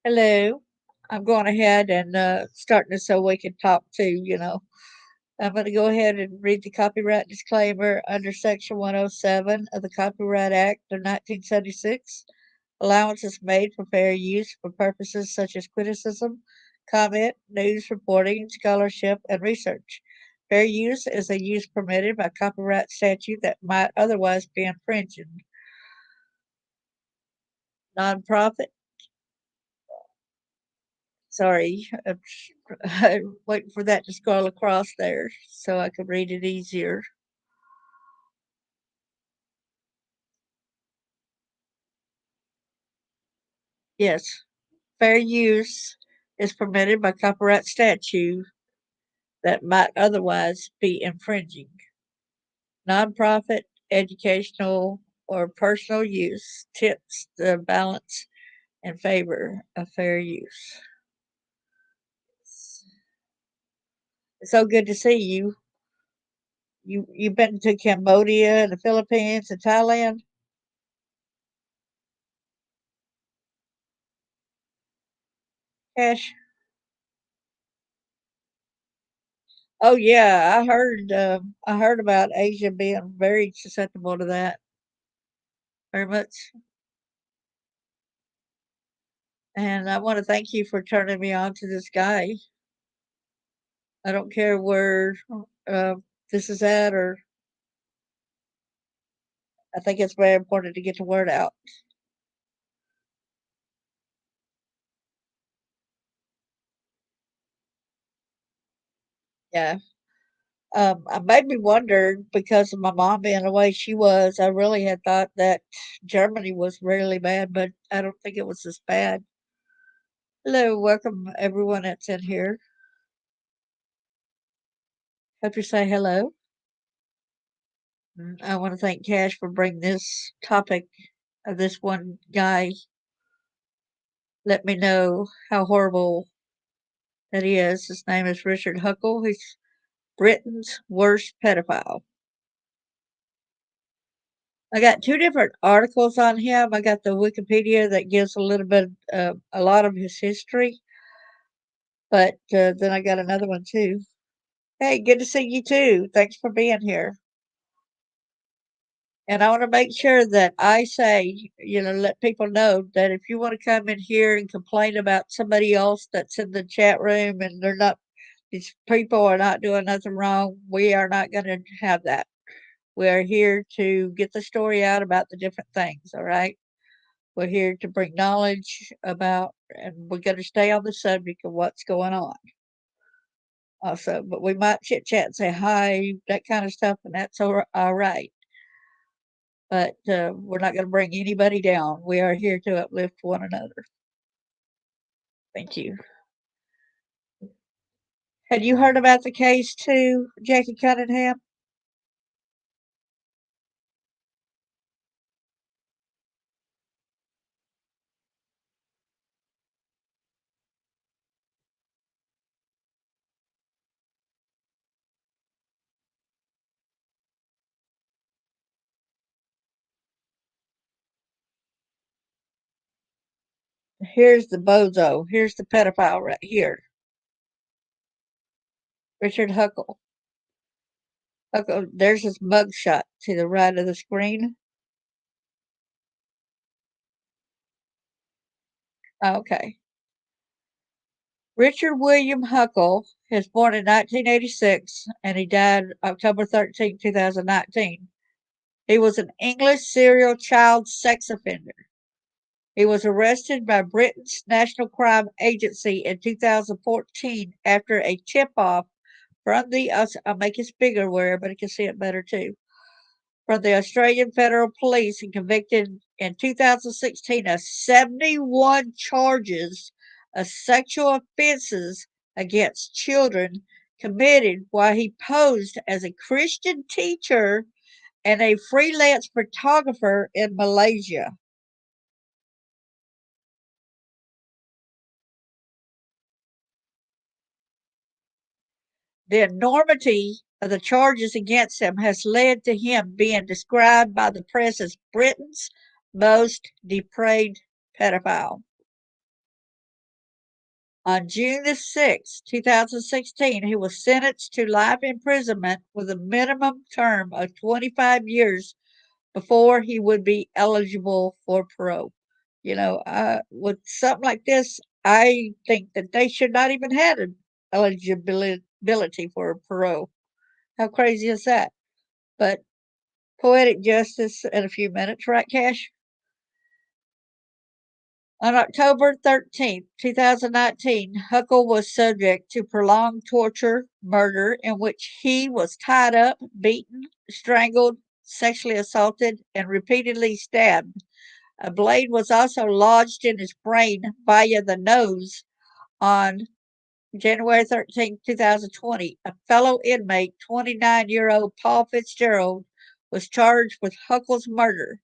Hello. I'm going ahead and starting this so we can talk too. I'm going to go ahead and read the copyright disclaimer under Section 107 of the Copyright Act of 1976. Allowance is made for fair use for purposes such as criticism, comment, news reporting, scholarship, and research. Fair use is a use permitted by copyright statute that might otherwise be infringing. Nonprofit. Sorry, I'm waiting for that to scroll across there so I can read it easier. Yes, fair use is permitted by copyright statute that might otherwise be infringing. Nonprofit, educational, or personal use tips the balance in favor of fair use. It's so good to see you. You've been to Cambodia and the Philippines and Thailand, Cash? Oh yeah, I heard about Asia being very susceptible to that. Very much. And I want to thank you for turning me on to this guy. I don't care where uh, this is at, or I think it's very important to get the word out. Yeah. I made me wonder because of my mom being the way she was. I really had thought that Germany was really bad, but I don't think it was as bad. Hello, welcome everyone that's in here. Hope you say hello. I want to thank Cash for bringing this topic of this one guy. Let me know how horrible that he is. His name is Richard Huckle. He's Britain's worst pedophile. I got two different articles on him. I got the Wikipedia that gives a little bit, a lot of his history, but then I got another one too. Hey, good to see you too. Thanks for being here. And I want to make sure that I say, let people know that if you want to come in here and complain about somebody else that's in the chat room and these people are not doing nothing wrong, we are not going to have that. We are here to get the story out about the different things, all right? We're here to bring knowledge about, and we're going to stay on the subject of what's going on also. But we might chit chat and say hi, that kind of stuff, and that's all right. But we're not going to bring anybody down. We are here to uplift one another. Thank you. Had you heard about the case too, Jackie Cunningham? Here's the bozo. Here's the pedophile right here, Richard Huckle. Huckle. There's his mugshot to the right of the screen. Okay. Richard William Huckle was born in 1986 and he died October 13, 2019. He was an English serial child sex offender. He was arrested by Britain's National Crime Agency in 2014 after a tip-off from I'll make it bigger where everybody can see it better too, from the Australian Federal Police and convicted in 2016 of 71 charges of sexual offenses against children committed while he posed as a Christian teacher and a freelance photographer in Malaysia. The enormity of the charges against him has led to him being described by the press as Britain's most depraved pedophile. On June the 6th, 2016, he was sentenced to life imprisonment with a minimum term of 25 years before he would be eligible for parole. With something like this, I think that they should not even have an eligibility for parole. How crazy is that? But poetic justice in a few minutes, right, Cash? On October 13th, 2019, Huckle was subject to prolonged torture murder in which he was tied up, beaten, strangled, sexually assaulted, and repeatedly stabbed. A blade was also lodged in his brain via the nose on January 13th, 2020. A fellow inmate, 29-year-old Paul Fitzgerald, was charged with Huckle's murder.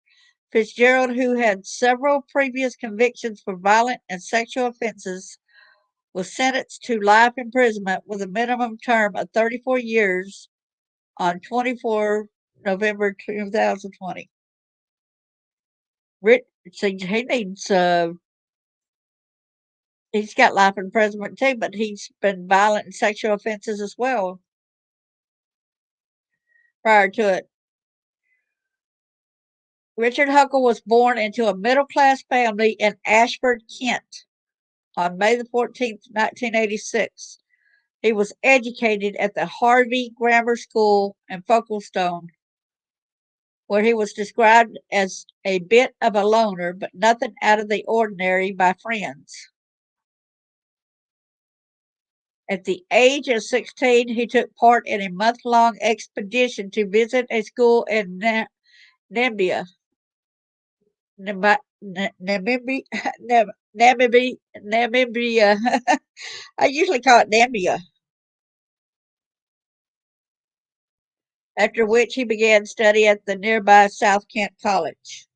Fitzgerald, who had several previous convictions for violent and sexual offenses, was sentenced to life imprisonment with a minimum term of 34 years on 24 November 2020. See, he's got life imprisonment too, but he's been violent and sexual offenses as well prior to it. Richard Huckle was born into a middle class family in Ashford, Kent, on May the 14th, 1986. He was educated at the Harvey Grammar School in Folkestone, where he was described as a bit of a loner, but nothing out of the ordinary by friends. At the age of 16, he took part in a month long expedition to visit a school in Namibia. Namibia. Namibia. I usually call it Namibia. After which he began study at the nearby South Kent College.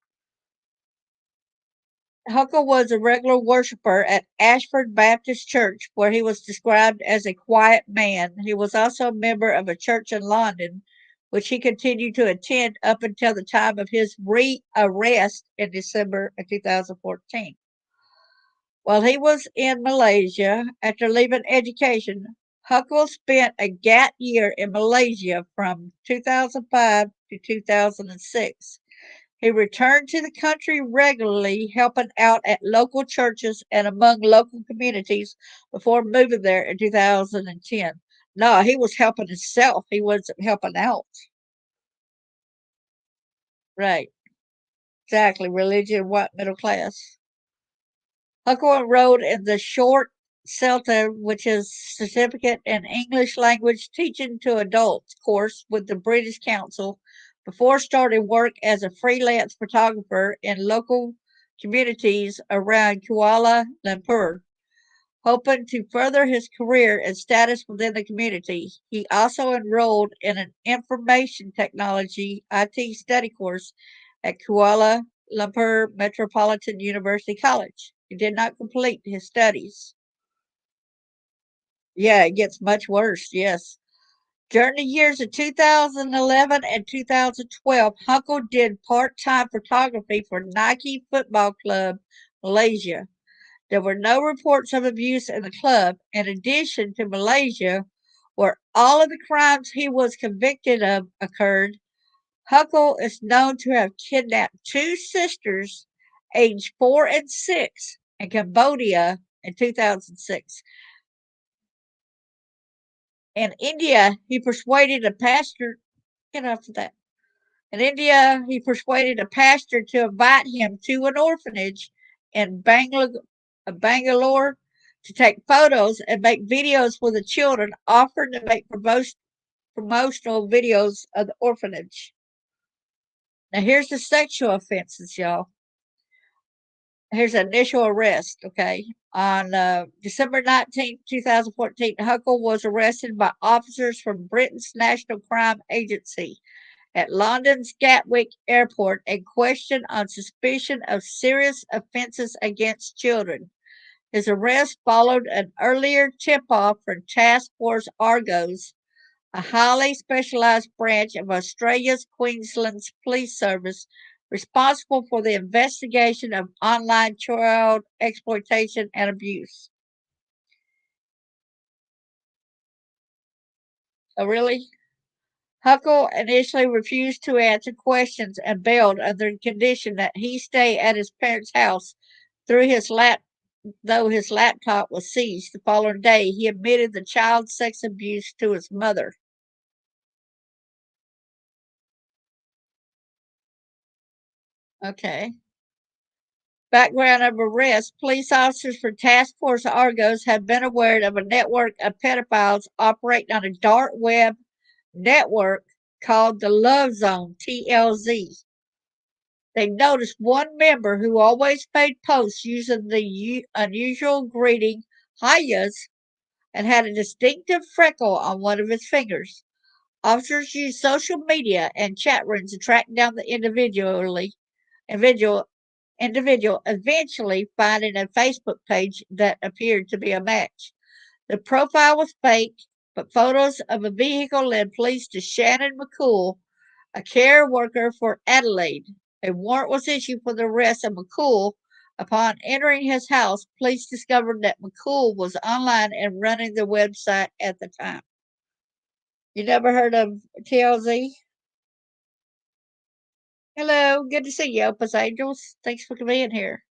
Huckle was a regular worshiper at Ashford Baptist Church, where he was described as a quiet man. He was also a member of a church in London, which he continued to attend up until the time of his rearrest in December of 2014. While he was in Malaysia after leaving education, Huckle spent a gap year in Malaysia from 2005 to 2006. He returned to the country regularly, helping out at local churches and among local communities before moving there in 2010. No, he was helping himself. He wasn't helping out. Right. Exactly. Religion, white middle class. Huckle enrolled in the short CELTA, which is Certificate in English Language Teaching to Adults course with the British Council before starting work as a freelance photographer in local communities around Kuala Lumpur. Hoping to further his career and status within the community, he also enrolled in an information technology IT study course at Kuala Lumpur Metropolitan University College. He did not complete his studies. Yeah, it gets much worse, yes. During the years of 2011 and 2012, Huckle did part time photography for Nike Football Club, Malaysia. There were no reports of abuse in the club. In addition to Malaysia, where all of the crimes he was convicted of occurred, Huckle is known to have kidnapped two sisters, aged 4 and 6, in Cambodia in 2006. In India, he persuaded a pastor, get off of that. In India, he persuaded a pastor to invite him to an orphanage in Bangalore to take photos and make videos with the children, offering to make promotional videos of the orphanage. Now, here's the sexual offenses, y'all. Here's initial arrest, okay? On December 19th, 2014, Huckle was arrested by officers from Britain's National Crime Agency at London's Gatwick Airport and questioned on suspicion of serious offenses against children. His arrest followed an earlier tip off from Task Force Argos, a highly specialized branch of Australia's Queensland's police service responsible for the investigation of online child exploitation and abuse. Oh, really? Huckle initially refused to answer questions and bailed under the condition that he stay at his parents' house through his lap though his laptop was seized the following day. He admitted the child sex abuse to his mother. Okay. Background of arrest. Police officers for Task Force Argos have been aware of a network of pedophiles operating on a dark web network called the Love Zone, TLZ. They noticed one member who always made posts using the unusual greeting, Hiya's, and had a distinctive freckle on one of his fingers. Officers used social media and chat rooms to track down the individual, eventually finding a Facebook page that appeared to be a match. The profile was fake, but photos of a vehicle led police to Shannon McCool, a care worker for Adelaide. A warrant was issued for the arrest of McCool. Upon entering his house, police discovered that McCool was online and running the website at the time. You never heard of TLZ? Hello, good to see you, Opus Angels. Thanks for being here.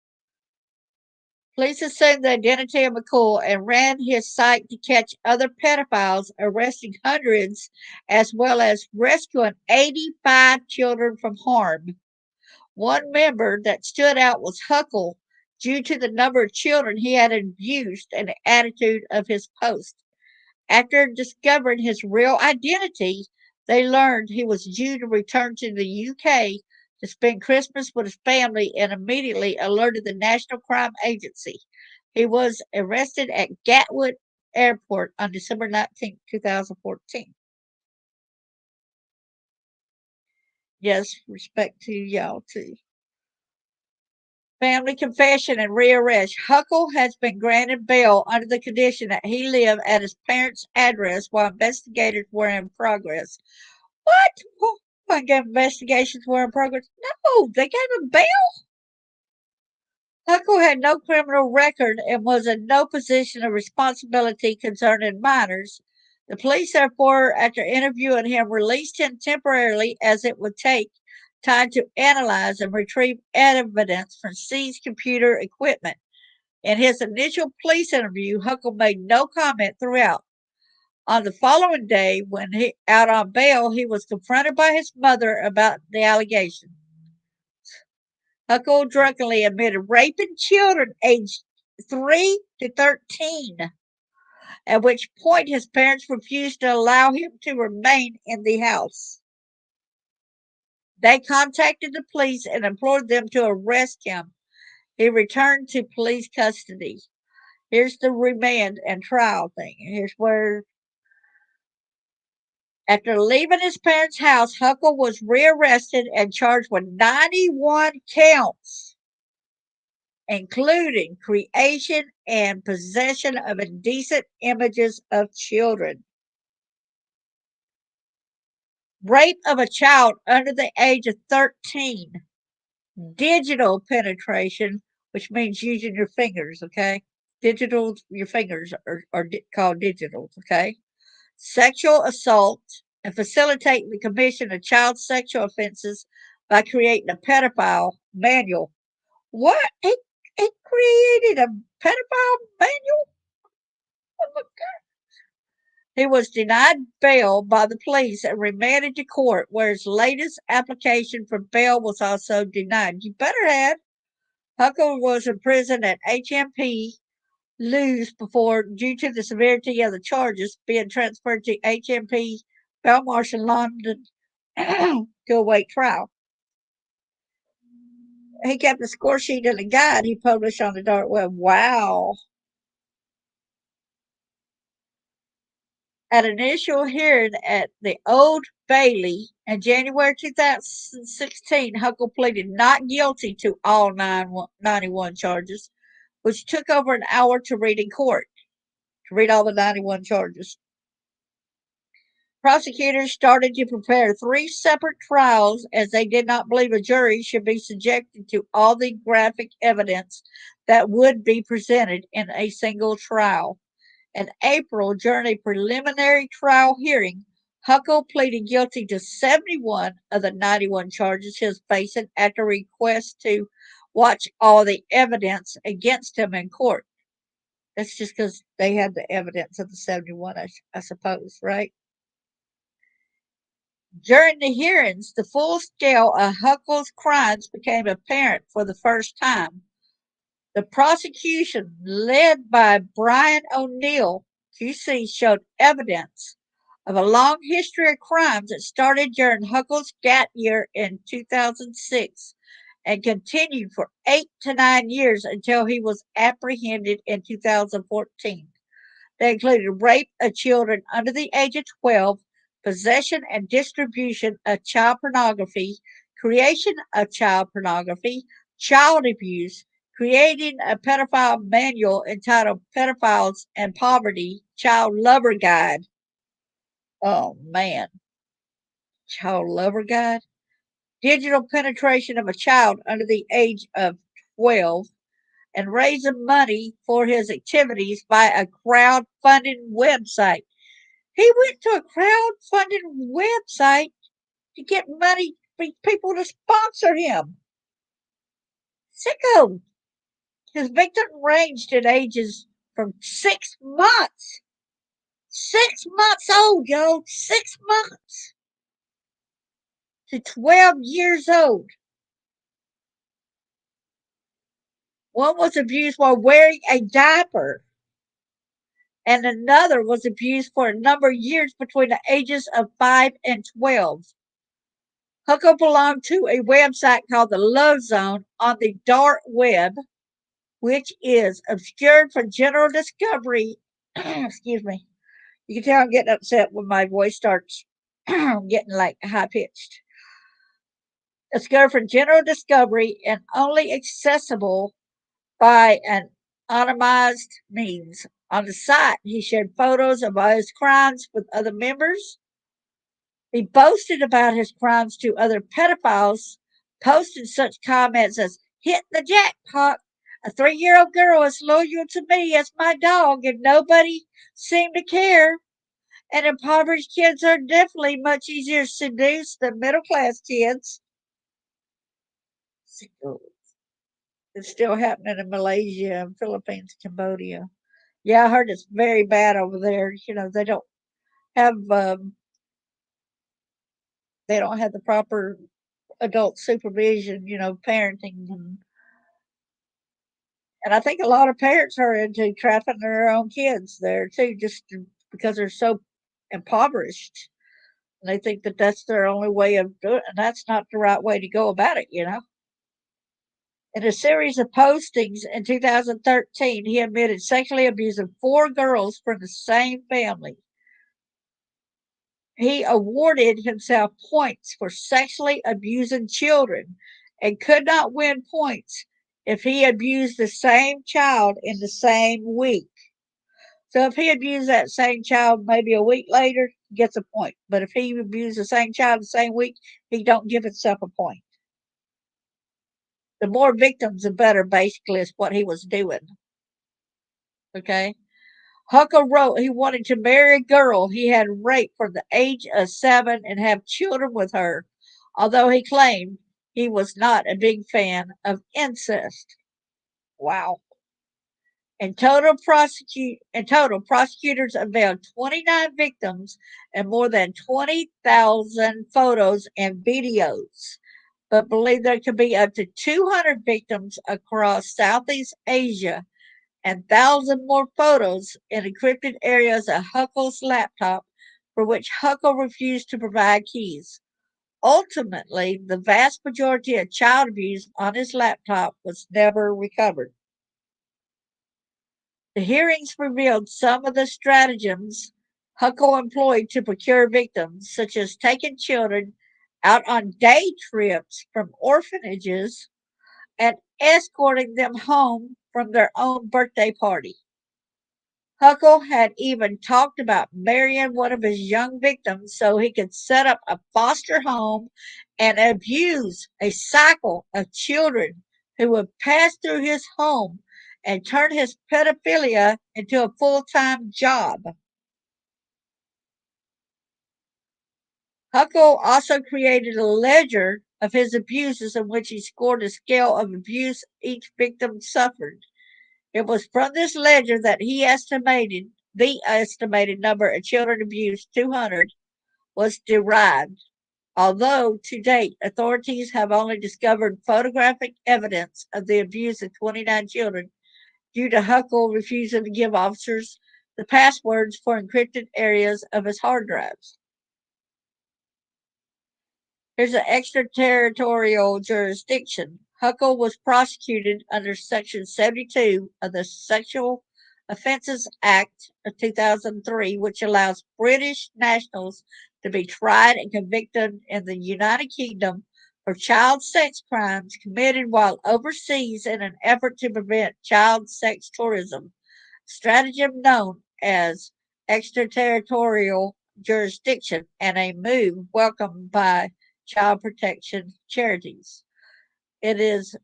Police assumed the identity of McCool and ran his site to catch other pedophiles, arresting hundreds, as well as rescuing 85 children from harm. One member that stood out was Huckle, due to the number of children he had abused and the attitude of his post. After discovering his real identity, they learned he was due to return to the UK to spend Christmas with his family and immediately alerted the National Crime Agency. He was arrested at Gatwick Airport on December 19th, 2014. Yes, respect to y'all too. Family confession and rearrest. Huckle has been granted bail under the condition that he live at his parents' address while investigators were in progress. What? What investigations were in progress? No, they gave him bail. Huckle had no criminal record and was in no position of responsibility concerning minors. The police, therefore, after interviewing him, released him temporarily as it would take time to analyze and retrieve evidence from seized computer equipment. In his initial police interview, Huckle made no comment throughout. On the following day, when he out on bail, he was confronted by his mother about the allegation. Huckle drunkenly admitted raping children aged 3 to 13, at which point his parents refused to allow him to remain in the house. They contacted the police and implored them to arrest him. He returned to police custody. Here's the remand and trial thing. Here's where, after leaving his parents' house, Huckle was rearrested and charged with 91 counts, including creation and possession of indecent images of children, rape of a child under the age of 13, digital penetration, which means using your fingers, okay? Digital, your fingers are called digitals, okay? Sexual assault, and facilitate the commission of child sexual offenses by creating a pedophile manual. What? He created a pedophile manual? Oh my God. He was denied bail by the police and remanded to court, where his latest application for bail was also denied. You better have. Huckle was imprisoned at HMP Lewes before, due to the severity of the charges, being transferred to HMP Belmarsh in London to await trial. He kept a score sheet and a guide he published on the dark web. Wow. At an initial hearing at the Old Bailey in January 2016, Huckle pleaded not guilty to all 91 charges, which took over an hour to read in court, to read all the 91 charges. Prosecutors started to prepare three separate trials as they did not believe a jury should be subjected to all the graphic evidence that would be presented in a single trial. In April, during a preliminary trial hearing, Huckle pleaded guilty to 71 of the 91 charges he was facing after a request to watch all the evidence against him in court. That's just because they had the evidence of the 71, I suppose, right? During the hearings, the full scale of Huckle's crimes became apparent for the first time. The prosecution, led by Brian O'Neill, QC, showed evidence of a long history of crimes that started during Huckle's gap year in 2006 and continued for 8 to 9 years until he was apprehended in 2014. They included rape of children under the age of 12, possession and distribution of child pornography, creation of child pornography, child abuse, creating a pedophile manual entitled Pedophiles and Poverty Child Lover Guide. Oh man, child lover guide. Digital penetration of a child under the age of 12 and raising money for his activities by a crowdfunding website. He went to a crowdfunding website to get money for people to sponsor him. Sicko. His victim ranged in ages from 6 months. 6 months old, yo. 6 months to 12 years old. One was abused while wearing a diaper, and another was abused for a number of years between the ages of 5 and 12. Huckle belonged to a website called the Love Zone on the dark web, which is obscured from general discovery. Excuse me. You can tell I'm getting upset when my voice starts getting like high pitched. Obscured from general discovery and only accessible by an anonymized means. On the site, he shared photos of all his crimes with other members. He boasted about his crimes to other pedophiles, posted such comments as, "Hit the jackpot. A 3-year-old girl as loyal to me as my dog, and nobody seemed to care. And impoverished kids are definitely much easier to seduce than middle class kids." It's still happening in Malaysia, Philippines, Cambodia. Yeah, I heard it's very bad over there. They don't have the proper adult supervision. Parenting, and I think a lot of parents are into trapping their own kids there too, just because they're so impoverished. And they think that that's their only way of doing it, and that's not the right way to go about it. In a series of postings in 2013, he admitted sexually abusing 4 girls from the same family. He awarded himself points for sexually abusing children and could not win points if he abused the same child in the same week. So if he abused that same child maybe a week later, he gets a point. But if he abused the same child the same week, he don't give himself a point. The more victims, the better, basically, is what he was doing. Okay? Huckle wrote he wanted to marry a girl he had raped from the age of 7 and have children with her, although he claimed he was not a big fan of incest. Wow. In total, prosecutors unveiled 29 victims and more than 20,000 photos and videos, but believe there could be up to 200 victims across Southeast Asia and 1,000 more photos in encrypted areas of Huckle's laptop, for which Huckle refused to provide keys. Ultimately, the vast majority of child abuse on his laptop was never recovered. The hearings revealed some of the stratagems Huckle employed to procure victims, such as taking children out on day trips from orphanages and escorting them home from their own birthday party. Huckle had even talked about marrying one of his young victims so he could set up a foster home and abuse a cycle of children who would pass through his home and turn his pedophilia into a full time job. Huckle also created a ledger of his abuses in which he scored a scale of abuse each victim suffered. It was from this ledger that he estimated the estimated number of children abused, 200, was derived. Although to date authorities have only discovered photographic evidence of the abuse of 29 children due to Huckle refusing to give officers the passwords for encrypted areas of his hard drives. Here's an extraterritorial jurisdiction. Huckle was prosecuted under Section 72 of the Sexual Offences Act of 2003, which allows British nationals to be tried and convicted in the United Kingdom for child sex crimes committed while overseas in an effort to prevent child sex tourism, stratagem known as extraterritorial jurisdiction, and a move welcomed by child protection charities. It is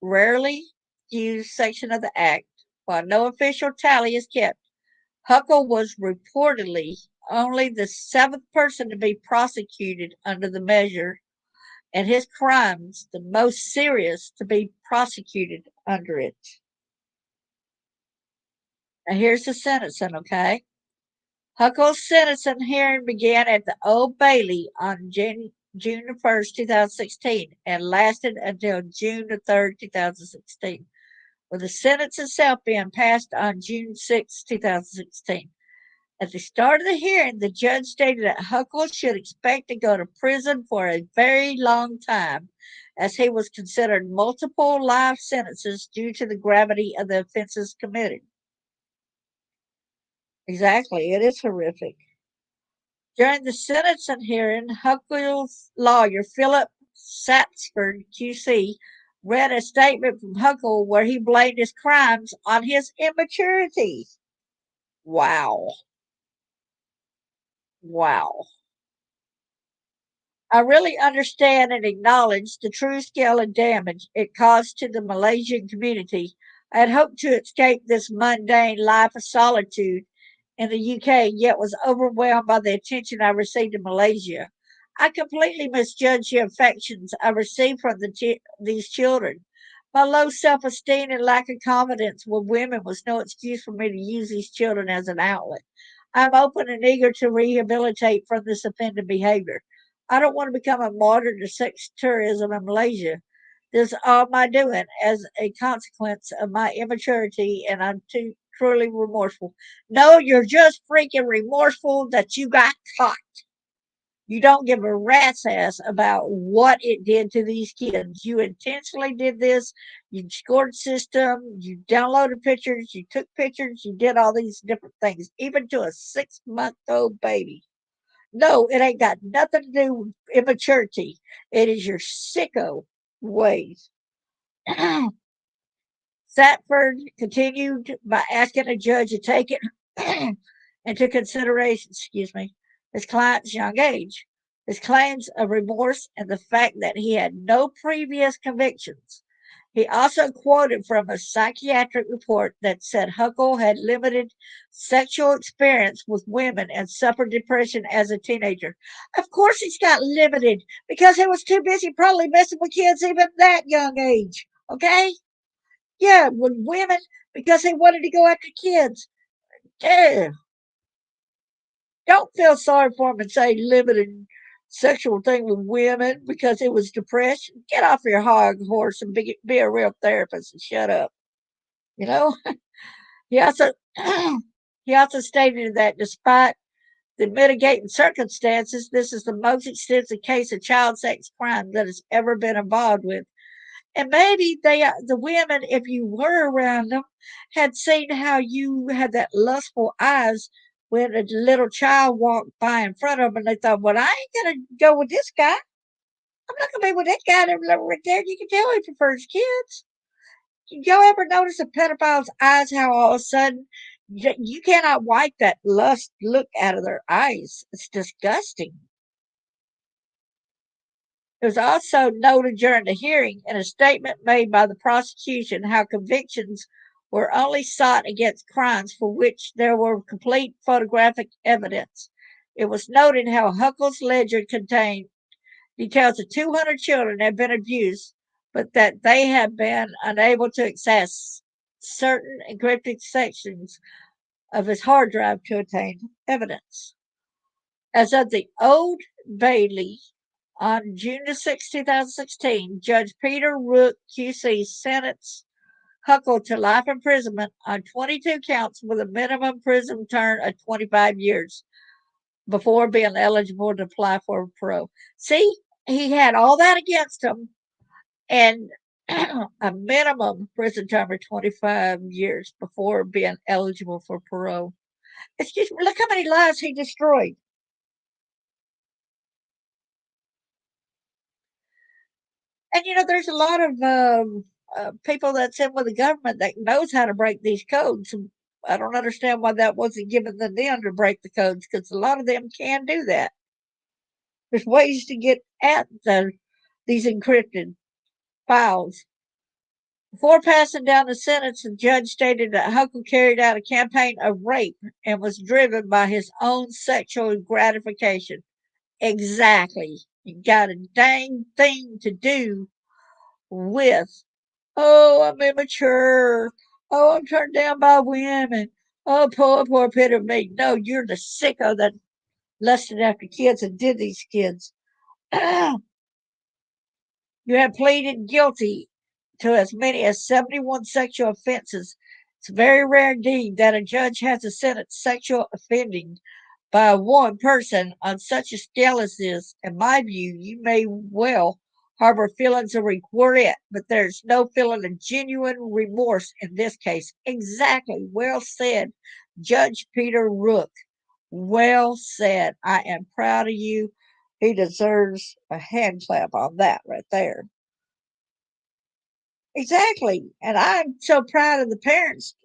rarely used section of the Act. While no official tally is kept, Huckle was reportedly only the seventh person to be prosecuted under the measure, and his crimes the most serious to be prosecuted under it. Now here's the sentencing, okay? Huckle's sentencing hearing began at the Old Bailey on June 1st, 2016, and lasted until June the 3rd, 2016, with the sentence itself being passed on June 6, 2016. At the start of the hearing, the judge stated that Huckle should expect to go to prison for a very long time, as he was considered multiple life sentences due to the gravity of the offenses committed. Exactly, it is horrific. During the sentencing hearing, Huckle's lawyer, Philip Satsford, QC, read a statement from Huckle where he blamed his crimes on his immaturity. Wow. Wow. I really understand and acknowledge the true scale of damage it caused to the Malaysian community. I had hoped to escape this mundane life of solitude in the UK, yet was overwhelmed by the attention I received in Malaysia. I completely misjudged the affections I received from these children. My low self esteem and lack of confidence with women was no excuse for me to use these children as an outlet. I'm open and eager to rehabilitate from this offended behavior. I don't want to become a martyr to sex tourism in Malaysia. This is all my doing as a consequence of my immaturity, and I'm too truly remorseful. No, you're just freaking remorseful that you got caught. You don't give a rat's ass about what it did to these kids. You intentionally did this. You scored system. You downloaded pictures. You took pictures. You did all these different things, even to a 6-month-old baby. No, it ain't got nothing to do with immaturity. It is your sicko ways. Satford continued by asking a judge to take it into consideration, his client's young age, his claims of remorse, and the fact that he had no previous convictions. He also quoted from a psychiatric report that said Huckle had limited sexual experience with women and suffered depression as a teenager. Of course, he's got limited because he was too busy probably messing with kids even that young age. Okay? Yeah, with women because they wanted to go after kids. Yeah. Don't feel sorry for him and say limited sexual thing with women because it was depression. Get off your hog horse and be a real therapist and shut up. You know, he also he also stated that despite the mitigating circumstances, this is the most extensive case of child sex crime that has ever been involved with. And maybe the women, if you were around them, had seen how you had that lustful eyes when a little child walked by in front of them, and they thought, "Well, I ain't gonna go with this guy. I'm not gonna be with that guy right there." You can tell he prefers kids. Y'all ever notice a pedophile's eyes? How all of a sudden you cannot wipe that lust look out of their eyes. It's disgusting. It was also noted during the hearing in a statement made by the prosecution how convictions were only sought against crimes for which there were complete photographic evidence. It was noted how Huckle's ledger contained details of 200 children had been abused, but that they had been unable to access certain encrypted sections of his hard drive to obtain evidence. As of the Old Bailey on June 6, 2016, Judge Peter Rook QC sentenced Huckle to life imprisonment on 22 counts with a minimum prison term of 25 years before being eligible to apply for parole. See, he had all that against him and a minimum prison term of 25 years before being eligible for parole. Excuse me, look how many lives he destroyed. And there's a lot of people that's in with the government that knows how to break these codes. I don't understand why that wasn't given to them to break the codes, because a lot of them can do that. There's ways to get at these encrypted files. Before passing down the sentence, the judge stated that Huckle carried out a campaign of rape and was driven by his own sexual gratification. Exactly. You got a dang thing to do with, oh, I'm immature. Oh, I'm turned down by women. Oh, poor pit of me. No, you're the sicko that lusted after kids and did these kids. You have pleaded guilty to as many as 71 sexual offenses. It's very rare indeed that a judge has a sentence sexual offending by one person on such a scale as this. In my view, you may well harbor feelings of regret, but there's no feeling of genuine remorse in this case. Exactly. Well said, Judge Peter Rook. Well said. I am proud of you. He deserves a hand clap on that right there. Exactly. And I'm so proud of the parents,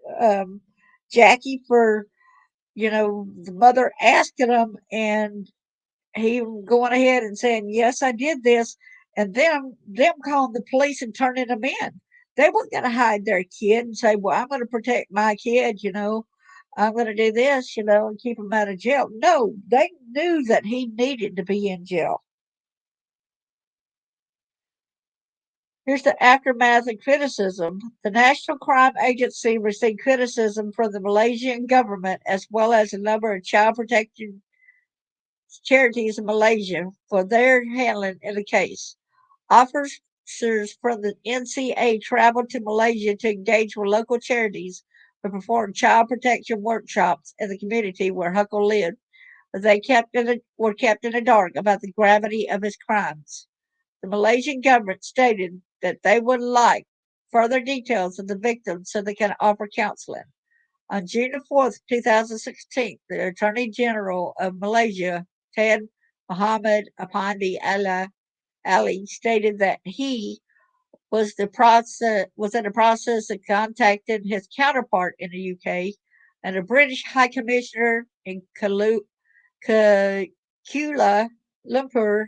Jackie, for, the mother asking them and he going ahead and saying, yes, I did this. And them calling the police and turning them in. They weren't going to hide their kid and say, well, I'm going to protect my kid, I'm going to do this, and keep him out of jail. No, they knew that he needed to be in jail. Here's the aftermath and criticism. The National Crime Agency received criticism from the Malaysian government as well as a number of child protection charities in Malaysia for their handling of the case. Officers from the NCA traveled to Malaysia to engage with local charities to perform child protection workshops in the community where Huckle lived, but they were kept in the dark about the gravity of his crimes. The Malaysian government stated that they would like further details of the victims so they can offer counseling. On June 4th, 2016, the Attorney General of Malaysia, Ted Muhammad Apandi Ali, stated that he was in the process of contacting his counterpart in the UK and the British High Commissioner in Kuala Lumpur.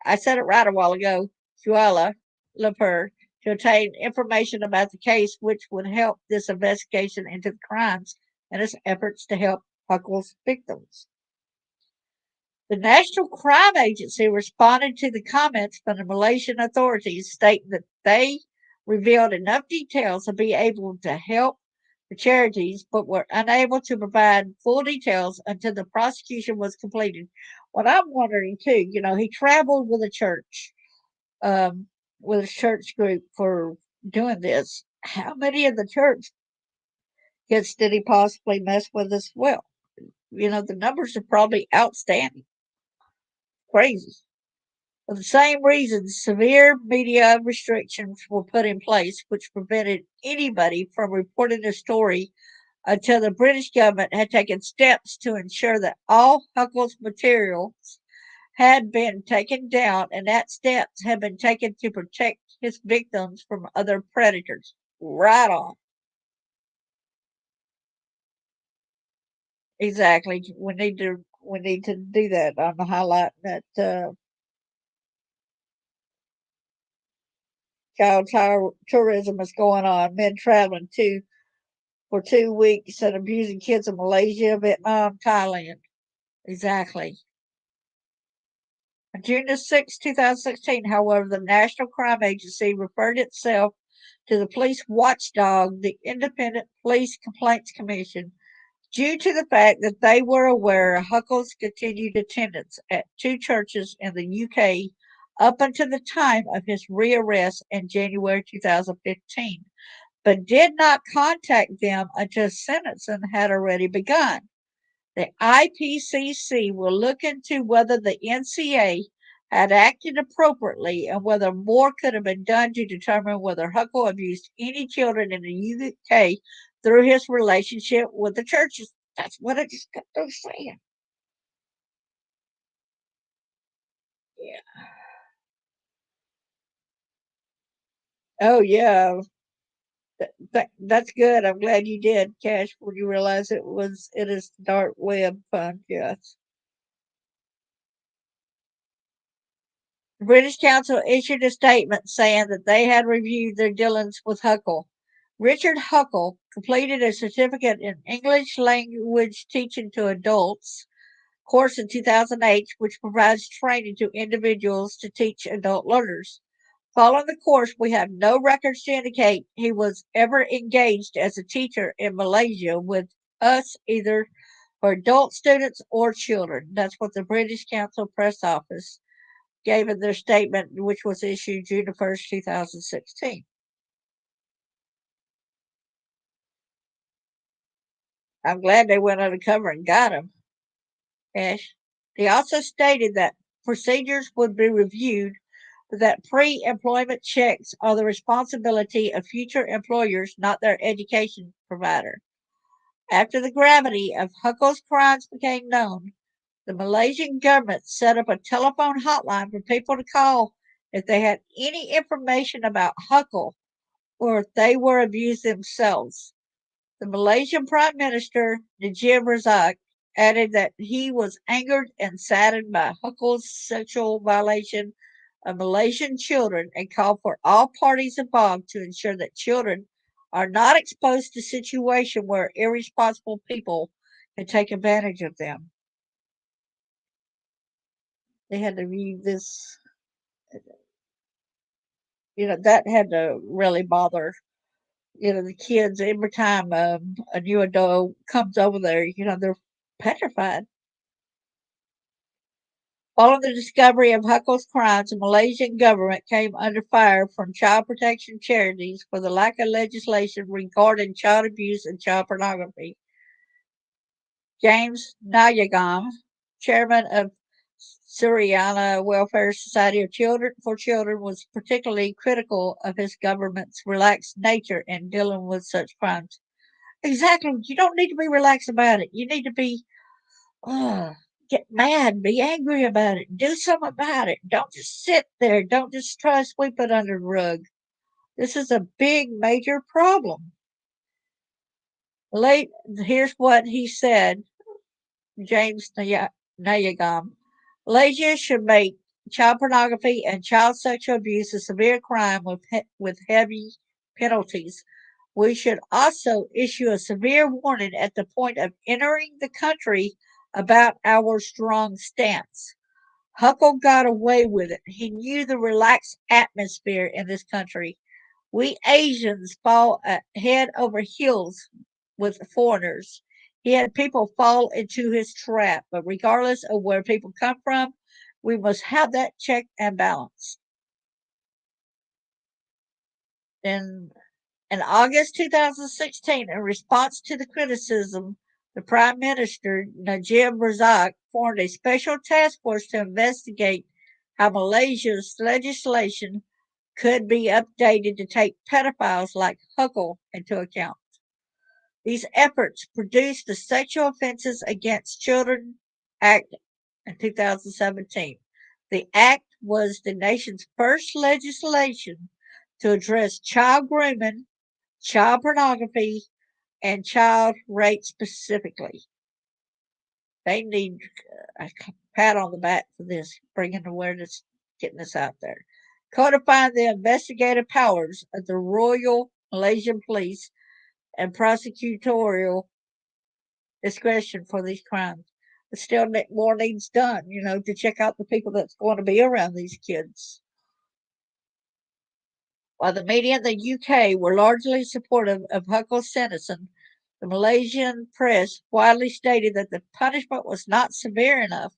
I said it right a while ago, Kuala Lumpur, to obtain information about the case, which would help this investigation into the crimes and its efforts to help Huckle's victims. The National Crime Agency responded to the comments from the Malaysian authorities, stating that they revealed enough details to be able to help the charities, but were unable to provide full details until the prosecution was completed. What I'm wondering too, he traveled um, with a church group for doing this. How many of the church kids did he possibly mess with as well? The numbers are probably outstanding, crazy. For the same reasons, severe media restrictions were put in place, which prevented anybody from reporting the story until the British government had taken steps to ensure that all Huckle's materials had been taken down and that steps had been taken to protect his victims from other predators. Right on. Exactly. We need to do that. I'm highlighting that child tourism is going on. Men traveling for 2 weeks and abusing kids in Malaysia, Vietnam, Thailand. Exactly. On June 6, 2016, however, the National Crime Agency referred itself to the police watchdog, the Independent Police Complaints Commission, due to the fact that they were aware of Huckle's continued attendance at two churches in the UK up until the time of his rearrest in January 2015, but did not contact them until sentencing had already begun. The IPCC will look into whether the NCA had acted appropriately and whether more could have been done to determine whether Huckle abused any children in the UK through his relationship with the churches. That's what I just got through saying. Yeah. Oh yeah. That's good. I'm glad you did, Cash, when you realize it is dark web fun. Yes. The British Council issued a statement saying that they had reviewed their dealings with Huckle. Richard Huckle completed a certificate in English language teaching to adults course in 2008, which provides training to individuals to teach adult learners. Following the course, we have no records to indicate he was ever engaged as a teacher in Malaysia with us, either for adult students or children. That's what the British Council Press Office gave in their statement, which was issued June 1st, 2016. I'm glad they went undercover and got him. Ash. They also stated that procedures would be reviewed, but that pre-employment checks are the responsibility of future employers, not their education provider. After the gravity of Huckle's crimes became known, the Malaysian government set up a telephone hotline for people to call if they had any information about Huckle or if they were abused themselves. The Malaysian Prime Minister, Najib Razak, added that he was angered and saddened by Huckle's sexual violation of Malaysian children and called for all parties involved to ensure that children are not exposed to situations where irresponsible people can take advantage of them. They had to view this, that had to really bother, the kids. Every time a new adult comes over there, they're petrified. Following the discovery of Huckle's crimes, the Malaysian government came under fire from child protection charities for the lack of legislation regarding child abuse and child pornography. James Nayagam, chairman of Suryana Welfare Society of Children for Children, was particularly critical of his government's relaxed nature in dealing with such crimes. Exactly. You don't need to be relaxed about it. You need to be uh, get mad, be angry about it, do something about it. Don't just sit there. Don't just try to sweep it under the rug. This is a big, major problem. Late, here's what he said, James Nayagam. Malaysia should make child pornography and child sexual abuse a severe crime with heavy penalties. We should also issue a severe warning at the point of entering the country about our strong stance. Huckle got away with it. He knew the relaxed atmosphere in this country. We Asians fall head over heels with foreigners. He had people fall into his trap, but regardless of where people come from, we must have that check and balance. Then in August 2016, in response to the criticism, the Prime Minister, Najib Razak, formed a special task force to investigate how Malaysia's legislation could be updated to take pedophiles like Huckle into account. These efforts produced the Sexual Offenses Against Children Act in 2017. The act was the nation's first legislation to address child grooming, child pornography, and child rape specifically. They need a pat on the back for this, bringing awareness, getting this out there. Codifying the investigative powers of the Royal Malaysian Police and prosecutorial discretion for these crimes. But still, more needs done, to check out the people that's going to be around these kids. While the media in the UK were largely supportive of Huckle's sentencing, the Malaysian press widely stated that the punishment was not severe enough,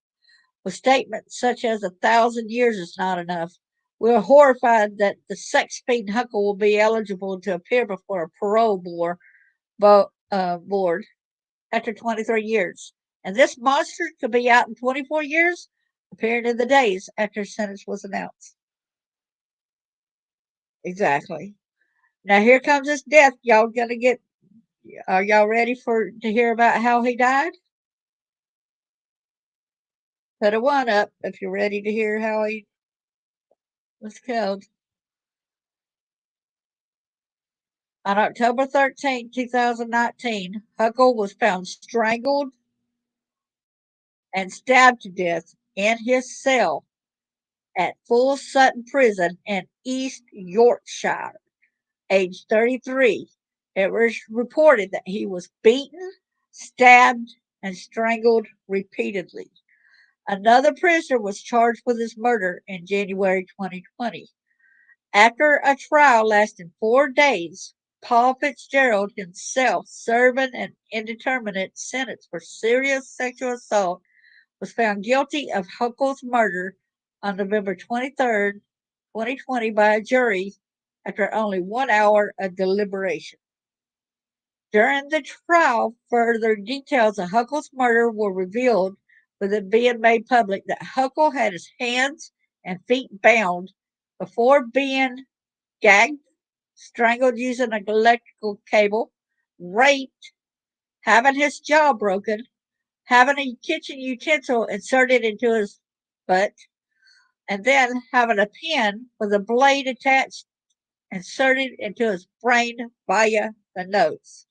with statements such as 1,000 years is not enough. We are horrified that the sex fiend Huckle will be eligible to appear before a parole board after 23 years. And this monster could be out in 24 years, appearing in the days after his sentence was announced. Exactly. Now here comes his death. Y'all gonna get? Are y'all ready to hear about how he died? Put a one up if you're ready to hear how he was killed. On October 13, 2019, Huckle was found strangled and stabbed to death in his cell at Full Sutton Prison in East Yorkshire, aged 33. It was reported that he was beaten, stabbed, and strangled repeatedly. Another prisoner was charged with his murder in January 2020. After a trial lasting 4 days, Paul Fitzgerald himself, serving an indeterminate sentence for serious sexual assault, was found guilty of Huckle's murder on November 23rd, 2020 by a jury after only 1 hour of deliberation. During the trial, further details of Huckle's murder were revealed, with it being made public that Huckle had his hands and feet bound before being gagged, strangled using an electrical cable, raped, having his jaw broken, having a kitchen utensil inserted into his butt, and then having a pin with a blade attached inserted into his brain via the nose.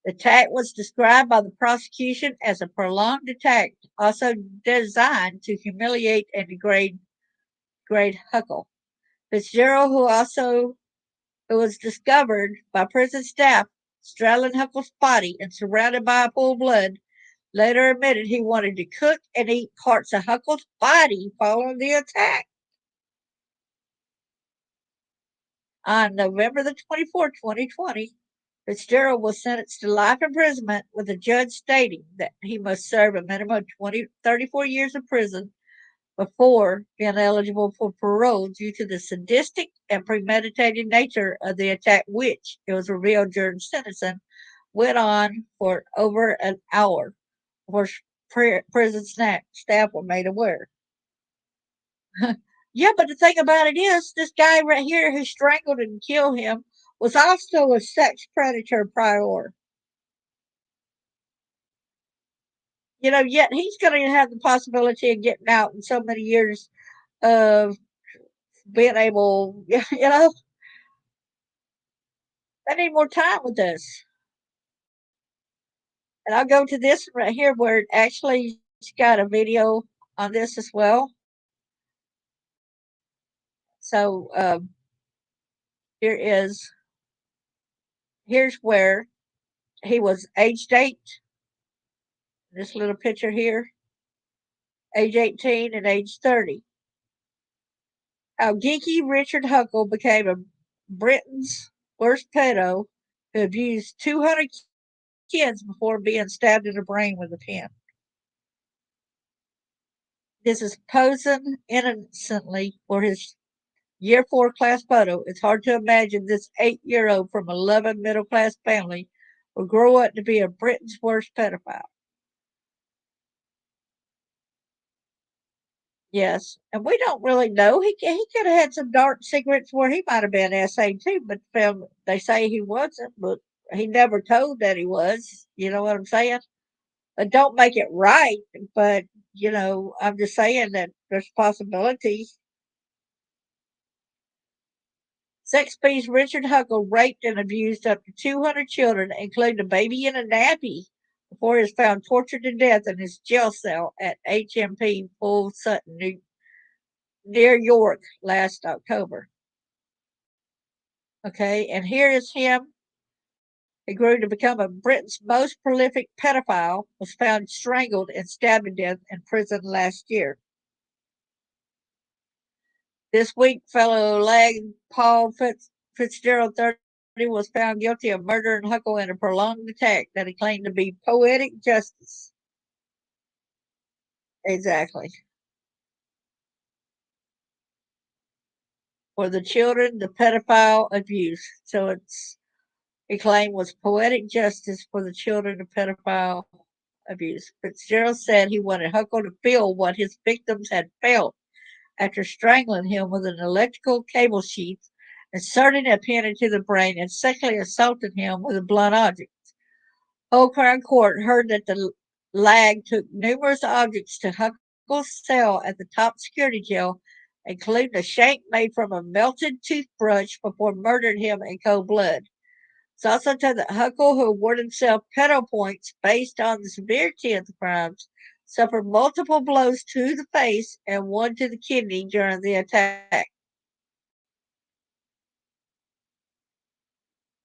The attack was described by the prosecution as a prolonged attack, also designed to humiliate and degrade Huckle. Fitzgerald, who was discovered by prison staff straddling Huckle's body and surrounded by a pool of blood, later admitted he wanted to cook and eat parts of Huckle's body following the attack. On November the 24th, 2020, Fitzgerald was sentenced to life imprisonment, with the judge stating that he must serve a minimum of 34 years of prison before being eligible for parole due to the sadistic and premeditated nature of the attack, which, it was revealed during sentencing, went on for over an hour before prison staff were made aware. Yeah, but the thing about it is, this guy right here who strangled and killed him was also a sex predator prior. Yet he's going to have the possibility of getting out in so many years of being able, I need more time with this. And I'll go to this right here where it actually's got a video on this as well. So here's where he was aged 8. This little picture here, age 18 and age 30. How geeky Richard Huckle became a Britain's worst pedo who abused 200 kids before being stabbed in the brain with a pin. This is posing innocently for his Year 4 class photo. It's hard to imagine this 8-year-old from a loving middle class family will grow up to be a Britain's worst pedophile. Yes, and we don't really know. He could have had some dark secrets where he might have been SA too, but they say he wasn't, but he never told that he was. You know what I'm saying? Don't make it right, but I'm just saying that there's possibilities. Sex beast Richard Huckle raped and abused up to 200 children, including a baby in a nappy, before he was found tortured to death in his jail cell at HMP Full Sutton, near York, last October. Okay, and here is him He grew to become a Britain's most prolific pedophile, was found strangled and stabbed to death in prison last year. This week, fellow lag Paul Fitzgerald, 30, was found guilty of murder and Huckle in a prolonged attack that he claimed to be poetic justice. Exactly. For the children, the pedophile abuse. So it's he claimed was poetic justice for the children of pedophile abuse. Fitzgerald said he wanted Huckle to feel what his victims had felt after strangling him with an electrical cable sheath, inserting a pin into the brain, and sexually assaulting him with a blunt object. Old Crown Court heard that the lag took numerous objects to Huckle's cell at the top security jail, including a shank made from a melted toothbrush, before murdering him in cold blood. It's also said that Huckle, who awarded himself pedo points based on the severity of the crimes, suffered multiple blows to the face and one to the kidney during the attack.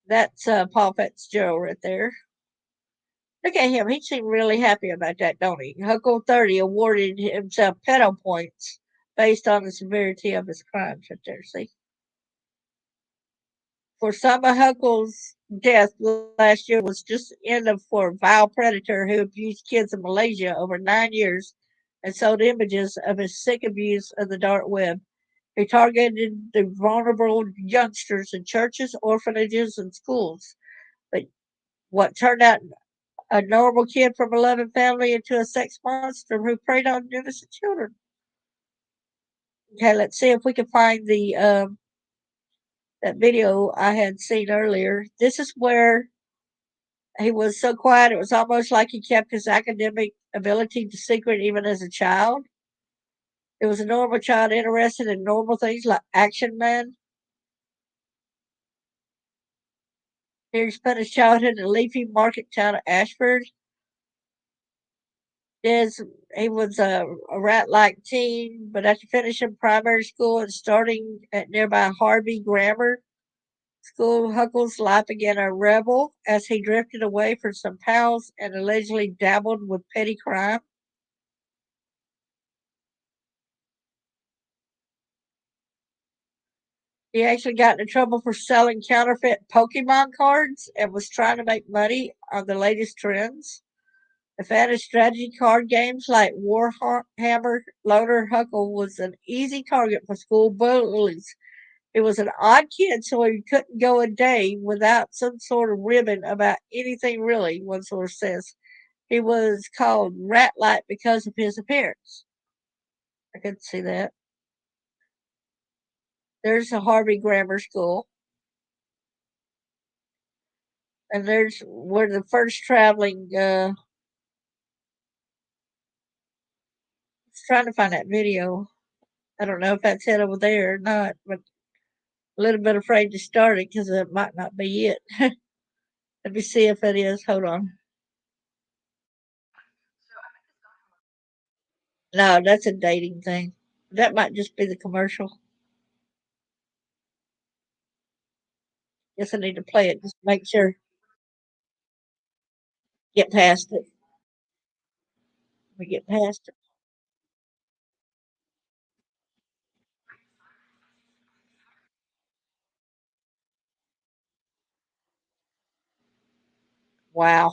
That's Paul Fitzgerald right there. Look at him. He seemed really happy about that, don't he? Huckle 30 awarded himself pedo points based on the severity of his crimes right there, see? For some of Huckle's death last year was just the end of for a vile predator who abused kids in Malaysia over 9 years and sold images of his sick abuse of the dark web. He targeted the vulnerable youngsters in churches, orphanages, and schools. But what turned out a normal kid from a loving family into a sex monster who preyed on innocent children. Okay, let's see if we can find the that video I had seen earlier. This is where he was so quiet it was almost like he kept his academic ability to secret even as a child. It was a normal child interested in normal things like Action Man. He spent his childhood in the leafy market town of Ashford. Is he was a rat-like teen, but after finishing primary school and starting at nearby Harvey Grammar School, Huckle's life began a rebel as he drifted away from some pals and allegedly dabbled with petty crime. He actually got into trouble for selling counterfeit Pokemon cards and was trying to make money on the latest trends. The fan of strategy card games like Warhammer, Loader Huckle was an easy target for school bullies. He was an odd kid, so he couldn't go a day without some sort of ribbon about anything really, one source says. He was called Rat Light because of his appearance. I could see that. There's a Harvey Grammar School. And there's where the first traveling trying to find that video. I don't know if that's it over there or not, but a little bit afraid to start it because it might not be it. Let me see if it is. Hold on. No, that's a dating thing. That might just be the commercial. Guess I need to play it just to make sure. Get past it. We get past it. Wow.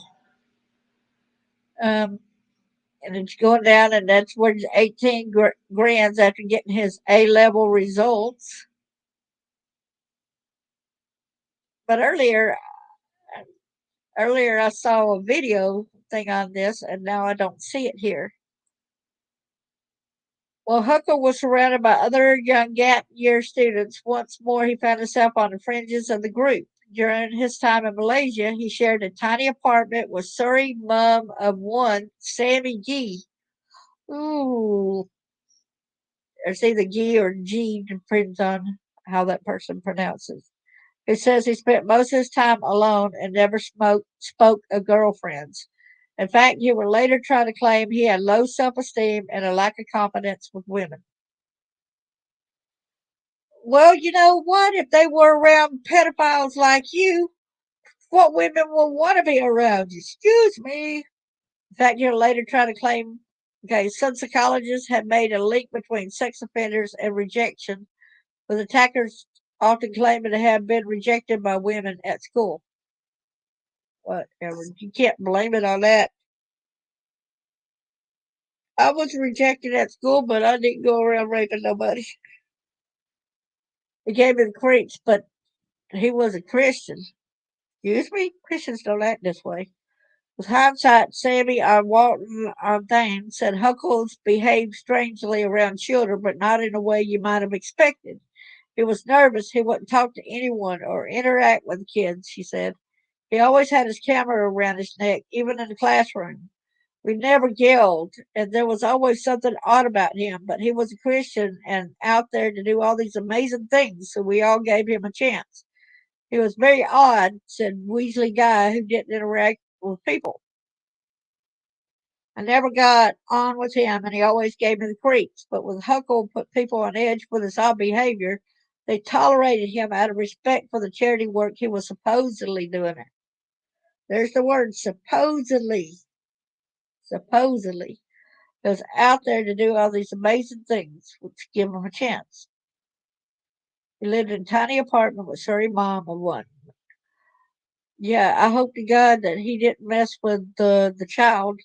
Um, and it's going down, and that's where 18 grands after getting his A level results. But earlier I saw a video thing on this, and now I don't see it here. Well, Huckle was surrounded by other young gap year students. Once more, he found himself on the fringes of the group. During his time in Malaysia, he shared a tiny apartment with Surrey mum of one, Sammy Gee. Ooh, it's either Gee or G, depends on how that person pronounces. He says he spent most of his time alone and never spoke of girlfriends. In fact, he would later try to claim he had low self esteem and a lack of confidence with women. Well, you know what? If they were around pedophiles like you, what women will want to be around. Excuse me. In fact, he'll later try to claim, okay, some psychologists have made a link between sex offenders and rejection, with attackers often claiming to have been rejected by women at school. Whatever. You can't blame it on that. I was rejected at school, but I didn't go around raping nobody. It gave me the creeps, but he was a Christian. Excuse me? Christians don't act this way. With hindsight, Sammy on Walton on Thane said Huckles behaved strangely around children, but not in a way you might have expected. He was nervous. He wouldn't talk to anyone or interact with kids, she said. He always had his camera around his neck, even in the classroom. We never yelled, and there was always something odd about him, but he was a Christian and out there to do all these amazing things, so we all gave him a chance. He was very odd, said Weasley Guy, who didn't interact with people. I never got on with him, and he always gave me the creeps. But with Huckle put people on edge with his odd behavior, they tolerated him out of respect for the charity work he was supposedly doing. It. There's the word supposedly. Supposedly. He was out there to do all these amazing things, which give him a chance. He lived in a tiny apartment with sorry mom and one. Yeah, I hope to God that he didn't mess with the child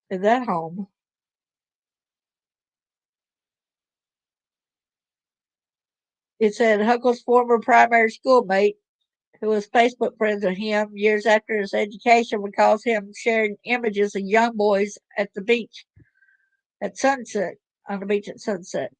in that home. It said Huckle's former primary schoolmate, who was Facebook friends with him years after his education, recalls him sharing images of young boys at the beach at sunset, on the beach at sunset.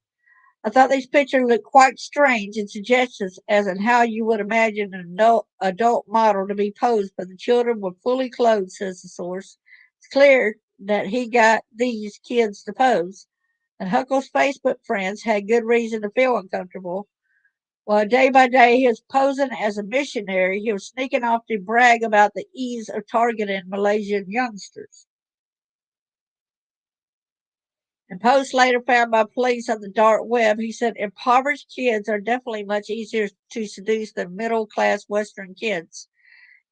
I thought these pictures looked quite strange and suggestive as in how you would imagine an adult model to be posed, but the children were fully clothed, says the source. It's clear that he got these kids to pose, and Huckle's Facebook friends had good reason to feel uncomfortable. While day by day he was posing as a missionary, he was sneaking off to brag about the ease of targeting Malaysian youngsters. In posts later found by police on the dark web, he said impoverished kids are definitely much easier to seduce than middle class Western kids.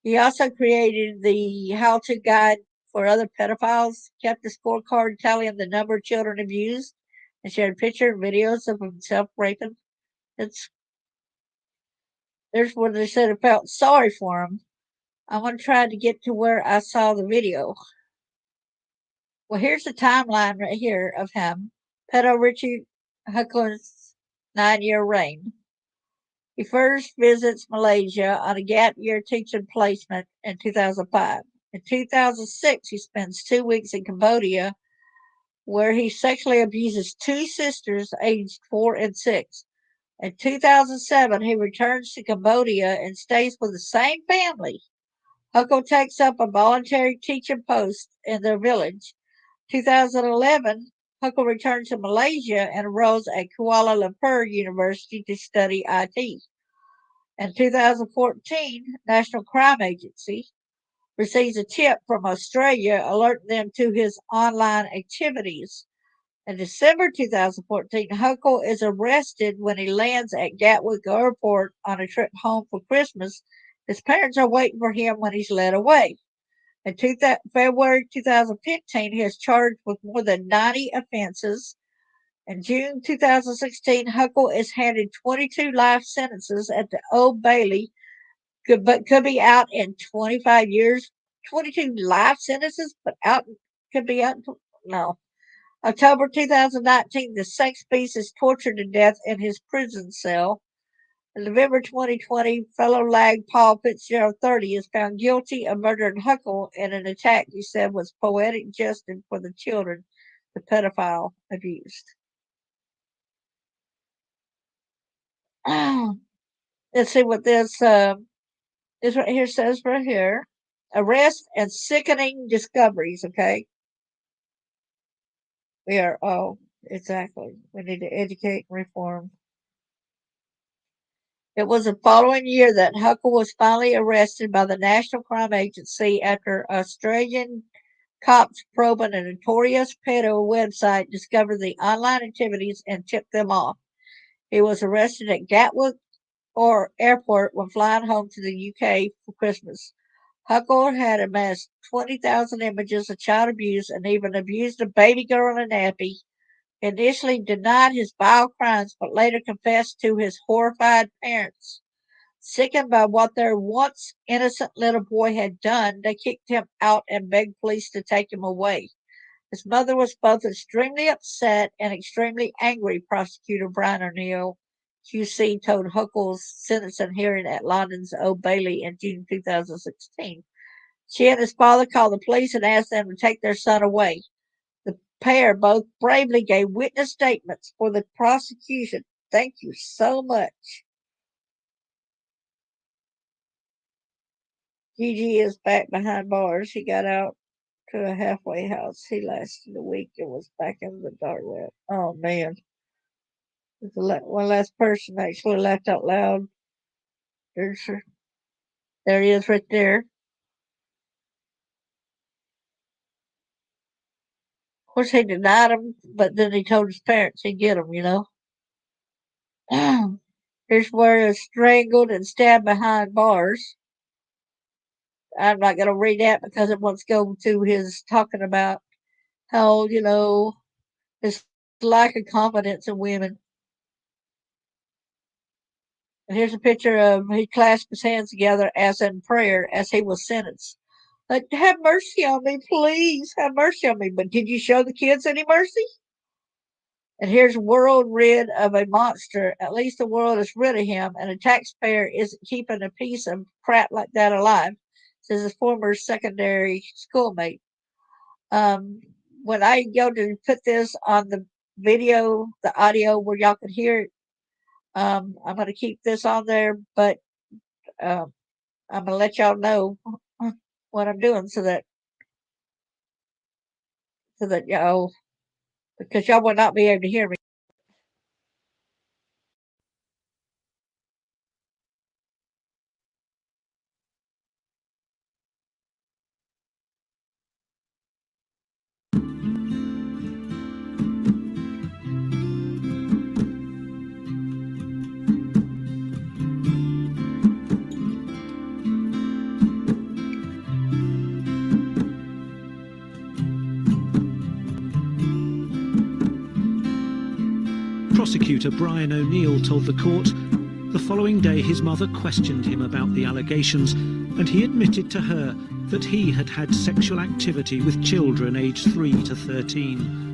He also created the how to guide for other pedophiles, kept a scorecard tallying the number of children abused, and shared pictures and videos of himself raping. It's There's where they said I felt sorry for him. I want to try to get to where I saw the video. Well, here's the timeline right here of him. Pedo Richie Huckle's 9-year reign. He first visits Malaysia on a gap year teaching placement in 2005. In 2006, he spends 2 weeks in Cambodia where he sexually abuses two sisters aged 4 and 6. In 2007, he returns to Cambodia and stays with the same family. Huckle takes up a voluntary teaching post in their village. 2011, Huckle returned to Malaysia and enrolls at Kuala Lumpur University to study IT. In 2014, National Crime Agency receives a tip from Australia alerting them to his online activities. In December 2014, Huckle is arrested when he lands at Gatwick Airport on a trip home for Christmas. His parents are waiting for him when he's led away. In February 2015, he is charged with more than 90 offenses. In June 2016, Huckle is handed 22 life sentences at the Old Bailey, but could be out in 25 years. 22 life sentences, but could be out. No. October 2019, the sex beast is tortured to death in his prison cell. In November 2020, fellow lag Paul Fitzgerald, 30, is found guilty of murdering Huckle in an attack he said was poetic justice for the children the pedophile abused. Let's see what this right here says right here. Arrest and sickening discoveries, okay? Exactly. We need to educate and reform. It was the following year that Huckle was finally arrested by the National Crime Agency after Australian cops probing a notorious pedo website discovered the online activities and tipped them off. He was arrested at Gatwick Airport when flying home to the UK for Christmas. Huckle had amassed 20,000 images of child abuse and even abused a baby girl in a nappy. He initially denied his vile crimes, but later confessed to his horrified parents. Sickened by what their once innocent little boy had done, they kicked him out and begged police to take him away. His mother was both extremely upset and extremely angry, prosecutor Brian O'Neill, QC, told Huckle's sentencing hearing at London's Old Bailey in June 2016. She and his father called the police and asked them to take their son away. The pair both bravely gave witness statements for the prosecution. Thank you so much. Gigi is back behind bars. He got out to a halfway house. He lasted a week and was back in the dark web. Oh man. One last person actually laughed out loud. There's her. There he is right there. Of course, he denied him, but then he told his parents he'd get him, you know. Here's where he's strangled and stabbed behind bars. I'm not going to read that because it wants to go to his talking about how, his lack of confidence in women. And here's a picture of he clasped his hands together as in prayer as he was sentenced. Like, have mercy on me, please. Have mercy on me. But did you show the kids any mercy? And here's a world rid of a monster. At least the world is rid of him, and a taxpayer isn't keeping a piece of crap like that alive, says a former secondary schoolmate. Um, when I go to put this on the video, the audio where y'all can hear it, I'm going to keep this on there, but um, I'm going to let y'all know what I'm doing so that y'all, because y'all will not be able to hear me. Prosecutor Brian O'Neill told the court the following day his mother questioned him about the allegations, and he admitted to her that he had had sexual activity with children aged 3 to 13.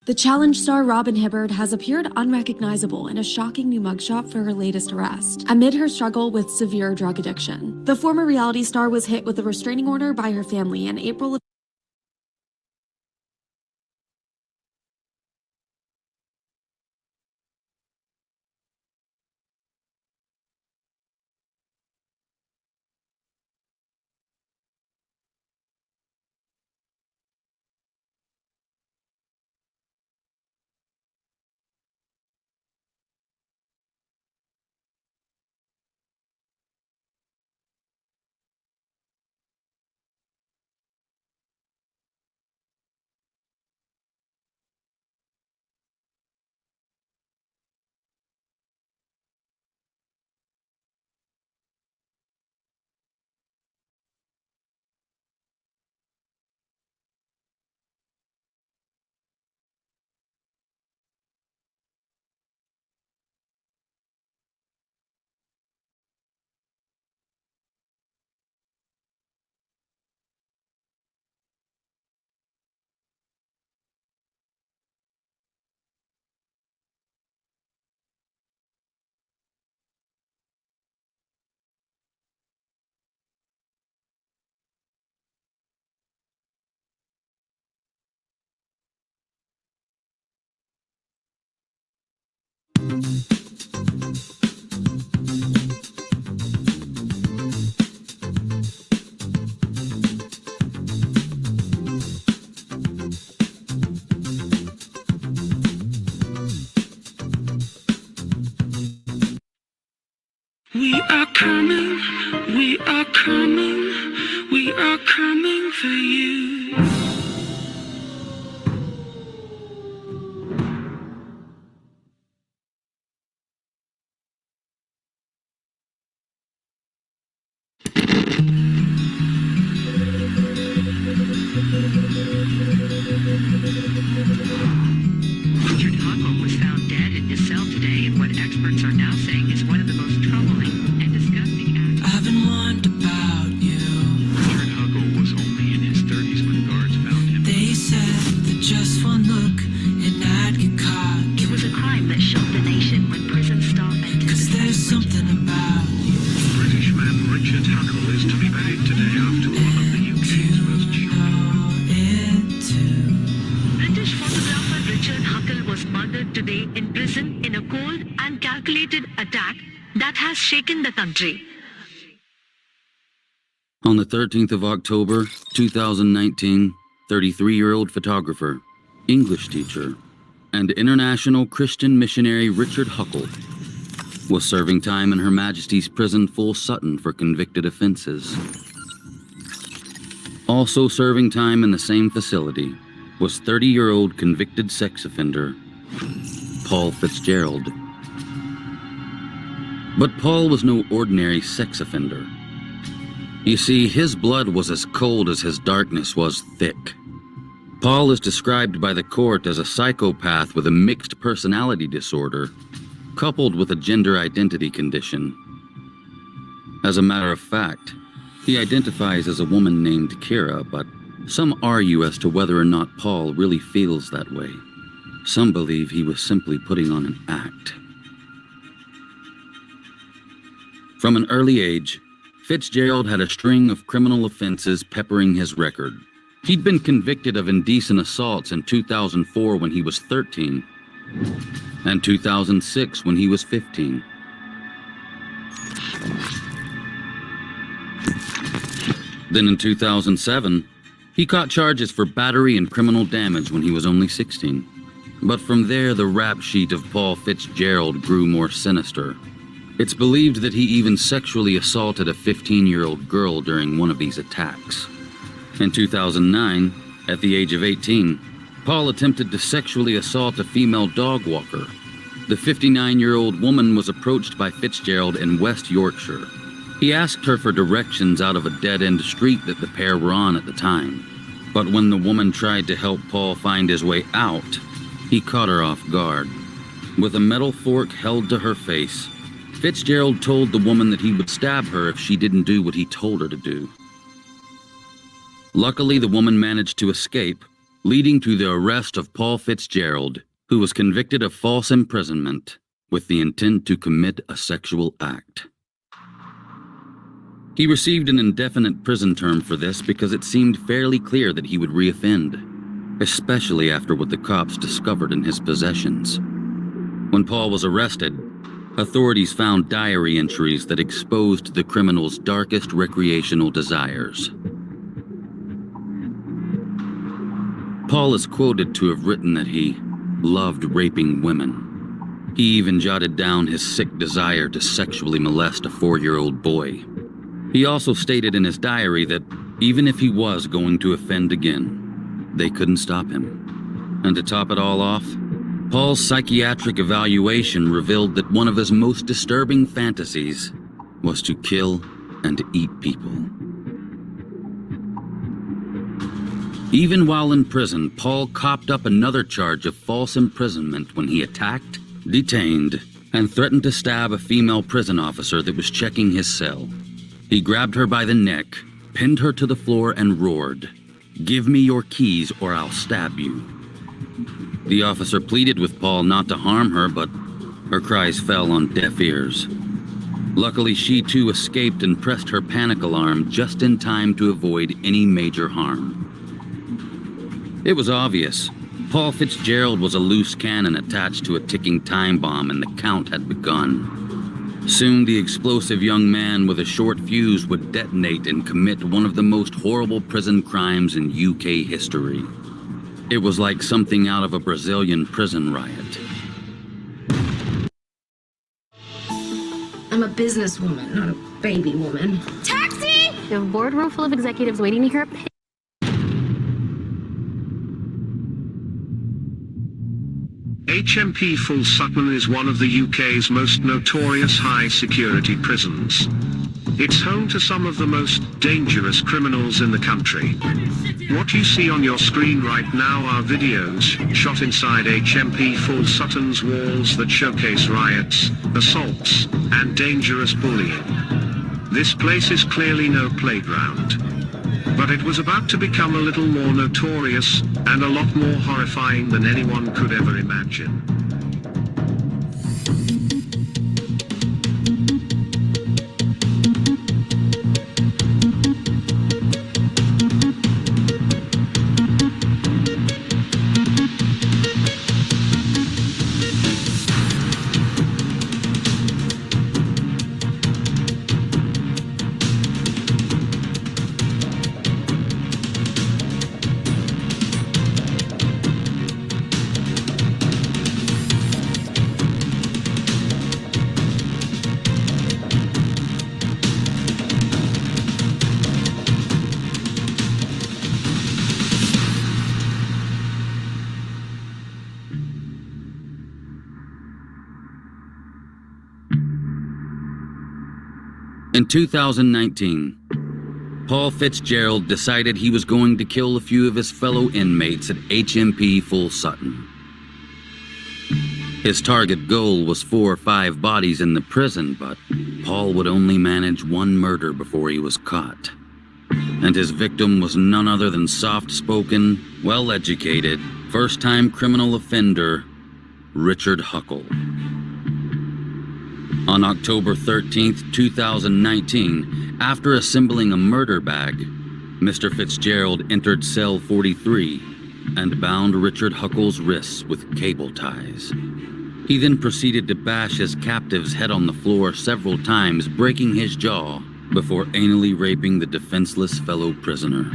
The Challenge star Robin Hibbard has appeared unrecognizable in a shocking new mugshot for her latest arrest, amid her struggle with severe drug addiction. The former reality star was hit with a restraining order by her family in April of we are coming for you. Richard Huckle was found dead in his cell today in what experts are now saying is one of the most troubling and disgusting acts. I've been wondering about you. Richard Huckle was only in his 30s when guards found him. They said that just one look and I'd get caught. It was a crime that shook the nation when prison staff entered. Cause there's something about you. British man Richard Huckle is to be buried today after one of the UK's most British photographer Richard Huckle was murdered today in prison in a cold and calculated attack that has shaken the country. On the 13th of October, 2019, 33-year-old photographer, English teacher, and international Christian missionary Richard Huckle was serving time in Her Majesty's Prison Full Sutton for convicted offenses. Also serving time in the same facility was 30-year-old convicted sex offender, Paul Fitzgerald. But Paul was no ordinary sex offender. You see, his blood was as cold as his darkness was thick. Paul is described by the court as a psychopath with a mixed personality disorder, coupled with a gender identity condition. As a matter of fact, he identifies as a woman named Kira, but some argue as to whether or not Paul really feels that way. Some believe he was simply putting on an act. From an early age, Fitzgerald had a string of criminal offenses peppering his record. He'd been convicted of indecent assaults in 2004 when he was 13, and 2006 when he was 15. Then in 2007, he caught charges for battery and criminal damage when he was only 16. But from there, the rap sheet of Paul Fitzgerald grew more sinister. It's believed that he even sexually assaulted a 15-year-old girl during one of these attacks. In 2009, at the age of 18, Paul attempted to sexually assault a female dog walker. The 59-year-old woman was approached by Fitzgerald in West Yorkshire. He asked her for directions out of a dead-end street that the pair were on at the time. But when the woman tried to help Paul find his way out, he caught her off guard. With a metal fork held to her face, Fitzgerald told the woman that he would stab her if she didn't do what he told her to do. Luckily, the woman managed to escape, leading to the arrest of Paul Fitzgerald, who was convicted of false imprisonment with the intent to commit a sexual act. He received an indefinite prison term for this because it seemed fairly clear that he would reoffend, especially after what the cops discovered in his possessions. When Paul was arrested, authorities found diary entries that exposed the criminal's darkest recreational desires. Paul is quoted to have written that he loved raping women. He even jotted down his sick desire to sexually molest a 4-year-old boy. He also stated in his diary that even if he was going to offend again, they couldn't stop him. And to top it all off, Paul's psychiatric evaluation revealed that one of his most disturbing fantasies was to kill and eat people. Even while in prison, Paul copped up another charge of false imprisonment when he attacked, detained, and threatened to stab a female prison officer that was checking his cell. He grabbed her by the neck, pinned her to the floor, and roared, "Give me your keys or I'll stab you." The officer pleaded with Paul not to harm her, but her cries fell on deaf ears. Luckily, she too escaped and pressed her panic alarm just in time to avoid any major harm. It was obvious. Paul Fitzgerald was a loose cannon attached to a ticking time bomb, and the count had begun. Soon, the explosive young man with a short fuse would detonate and commit one of the most horrible prison crimes in UK history. It was like something out of a Brazilian prison riot. I'm a businesswoman, not a baby woman. Taxi! You have a boardroom full of executives waiting to hear a HMP Full Sutton is one of the UK's most notorious high-security prisons. It's home to some of the most dangerous criminals in the country. What you see on your screen right now are videos shot inside HMP Full Sutton's walls that showcase riots, assaults, and dangerous bullying. This place is clearly no playground. But it was about to become a little more notorious and a lot more horrifying than anyone could ever imagine. In 2019, Paul Fitzgerald decided he was going to kill a few of his fellow inmates at HMP Full Sutton. His target goal was 4 or 5 bodies in the prison, but Paul would only manage 1 murder before he was caught. And his victim was none other than soft-spoken, well-educated, first-time criminal offender, Richard Huckle. On October 13th, 2019, after assembling a murder bag, Mr. Fitzgerald entered cell 43 and bound Richard Huckle's wrists with cable ties. He then proceeded to bash his captive's head on the floor several times, breaking his jaw, before anally raping the defenseless fellow prisoner.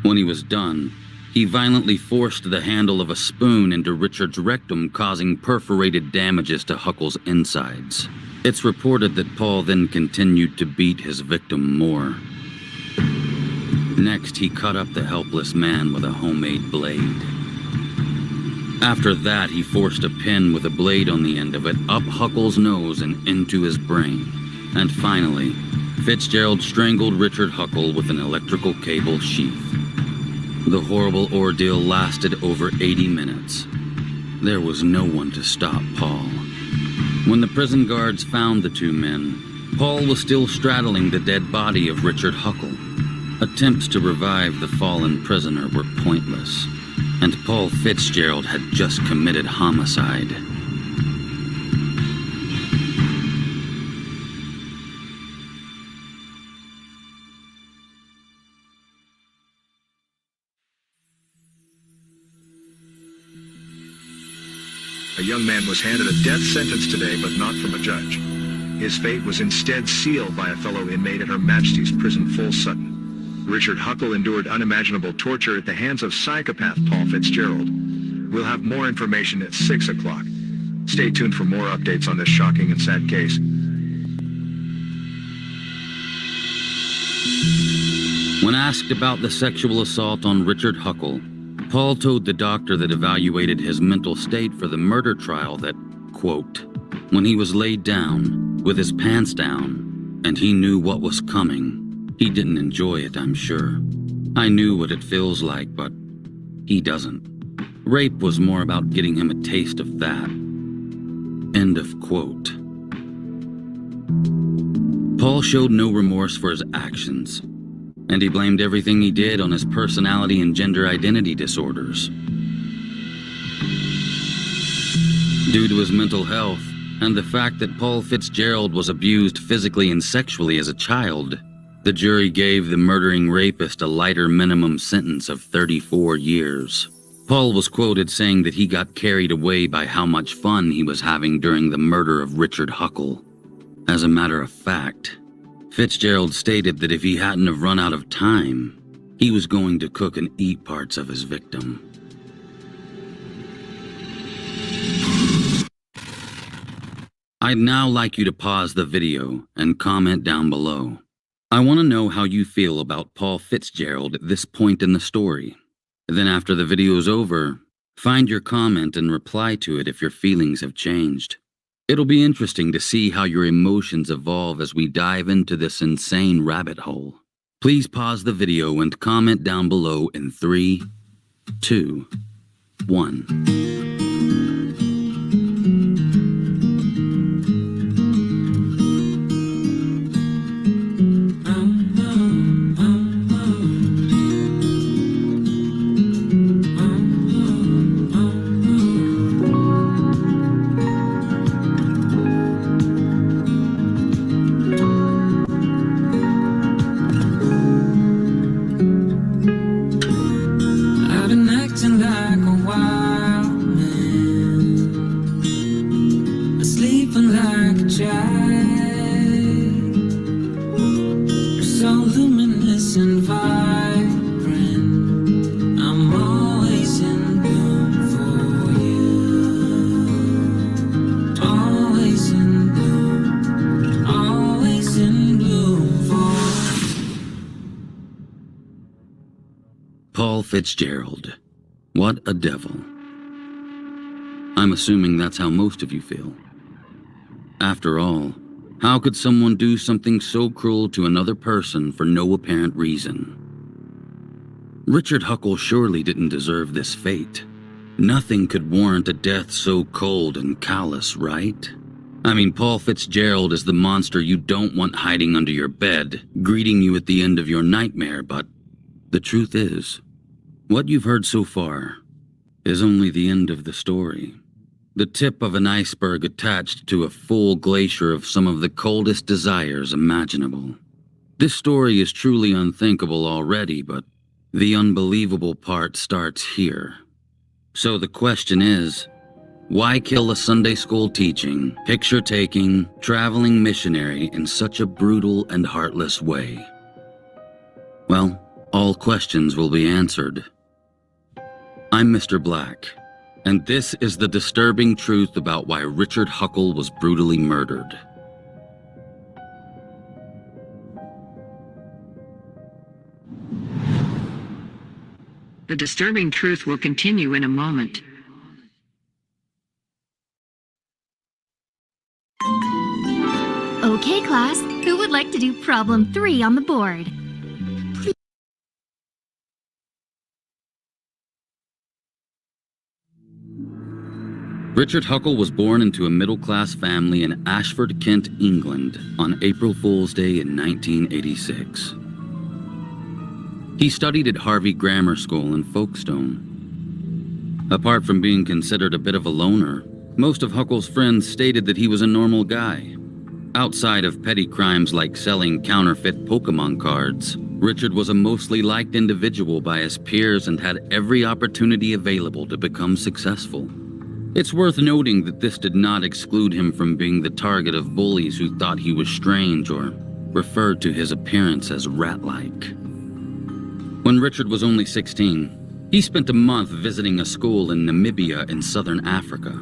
When he was done, he violently forced the handle of a spoon into Richard's rectum, causing perforated damages to Huckle's insides. It's reported that Paul then continued to beat his victim more. Next, he cut up the helpless man with a homemade blade. After that, he forced a pin with a blade on the end of it up Huckle's nose and into his brain. And finally, Fitzgerald strangled Richard Huckle with an electrical cable sheath. The horrible ordeal lasted over 80 minutes. There was no one to stop Paul. When the prison guards found the 2 men, Paul was still straddling the dead body of Richard Huckle. Attempts to revive the fallen prisoner were pointless, and Paul Fitzgerald had just committed homicide. A young man was handed a death sentence today, but not from a judge. His fate was instead sealed by a fellow inmate at Her Majesty's Prison Full Sutton. Richard Huckle endured unimaginable torture at the hands of psychopath Paul Fitzgerald. We'll have more information at 6 o'clock. Stay tuned for more updates on this shocking and sad case. When asked about the sexual assault on Richard Huckle, Paul told the doctor that evaluated his mental state for the murder trial that, quote, when he was laid down, with his pants down, and he knew what was coming, he didn't enjoy it, I'm sure. I knew what it feels like, but he doesn't. Rape was more about getting him a taste of that. End of quote. Paul showed no remorse for his actions, and he blamed everything he did on his personality and gender identity disorders. Due to his mental health and the fact that Paul Fitzgerald was abused physically and sexually as a child, the jury gave the murdering rapist a lighter minimum sentence of 34 years. Paul was quoted saying that he got carried away by how much fun he was having during the murder of Richard Huckle. As a matter of fact, Fitzgerald stated that if he hadn't have run out of time, he was going to cook and eat parts of his victim. I'd now like you to pause the video and comment down below. I want to know how you feel about Paul Fitzgerald at this point in the story. Then after the video's over, find your comment and reply to it if your feelings have changed. It'll be interesting to see how your emotions evolve as we dive into this insane rabbit hole. Please pause the video and comment down below in 3, 2, 1. I've been acting like a wild man, sleeping like a child. You're so luminous and vibrant. I'm always in bloom for you. Always in bloom. Always in bloom for Paul Fitzgerald. What a devil. I'm assuming that's how most of you feel. After all, how could someone do something so cruel to another person for no apparent reason? Richard Huckle surely didn't deserve this fate. Nothing could warrant a death so cold and callous, right? I mean, Paul Fitzgerald is the monster you don't want hiding under your bed, greeting you at the end of your nightmare, but the truth is, what you've heard so far is only the end of the story. The tip of an iceberg attached to a full glacier of some of the coldest desires imaginable. This story is truly unthinkable already, but the unbelievable part starts here. So the question is, why kill a Sunday school teaching, picture-taking, traveling missionary in such a brutal and heartless way? Well, all questions will be answered. I'm Mr. Black, and this is the disturbing truth about why Richard Huckle was brutally murdered. The disturbing truth will continue in a moment. Okay, class, who would like to do problem 3 on the board? Richard Huckle was born into a middle-class family in Ashford, Kent, England on April Fool's Day in 1986. He studied at Harvey Grammar School in Folkestone. Apart from being considered a bit of a loner, most of Huckle's friends stated that he was a normal guy. Outside of petty crimes like selling counterfeit Pokemon cards, Richard was a mostly liked individual by his peers and had every opportunity available to become successful. It's worth noting that this did not exclude him from being the target of bullies who thought he was strange or referred to his appearance as rat-like. When Richard was only 16, he spent a month visiting a school in Namibia in southern Africa.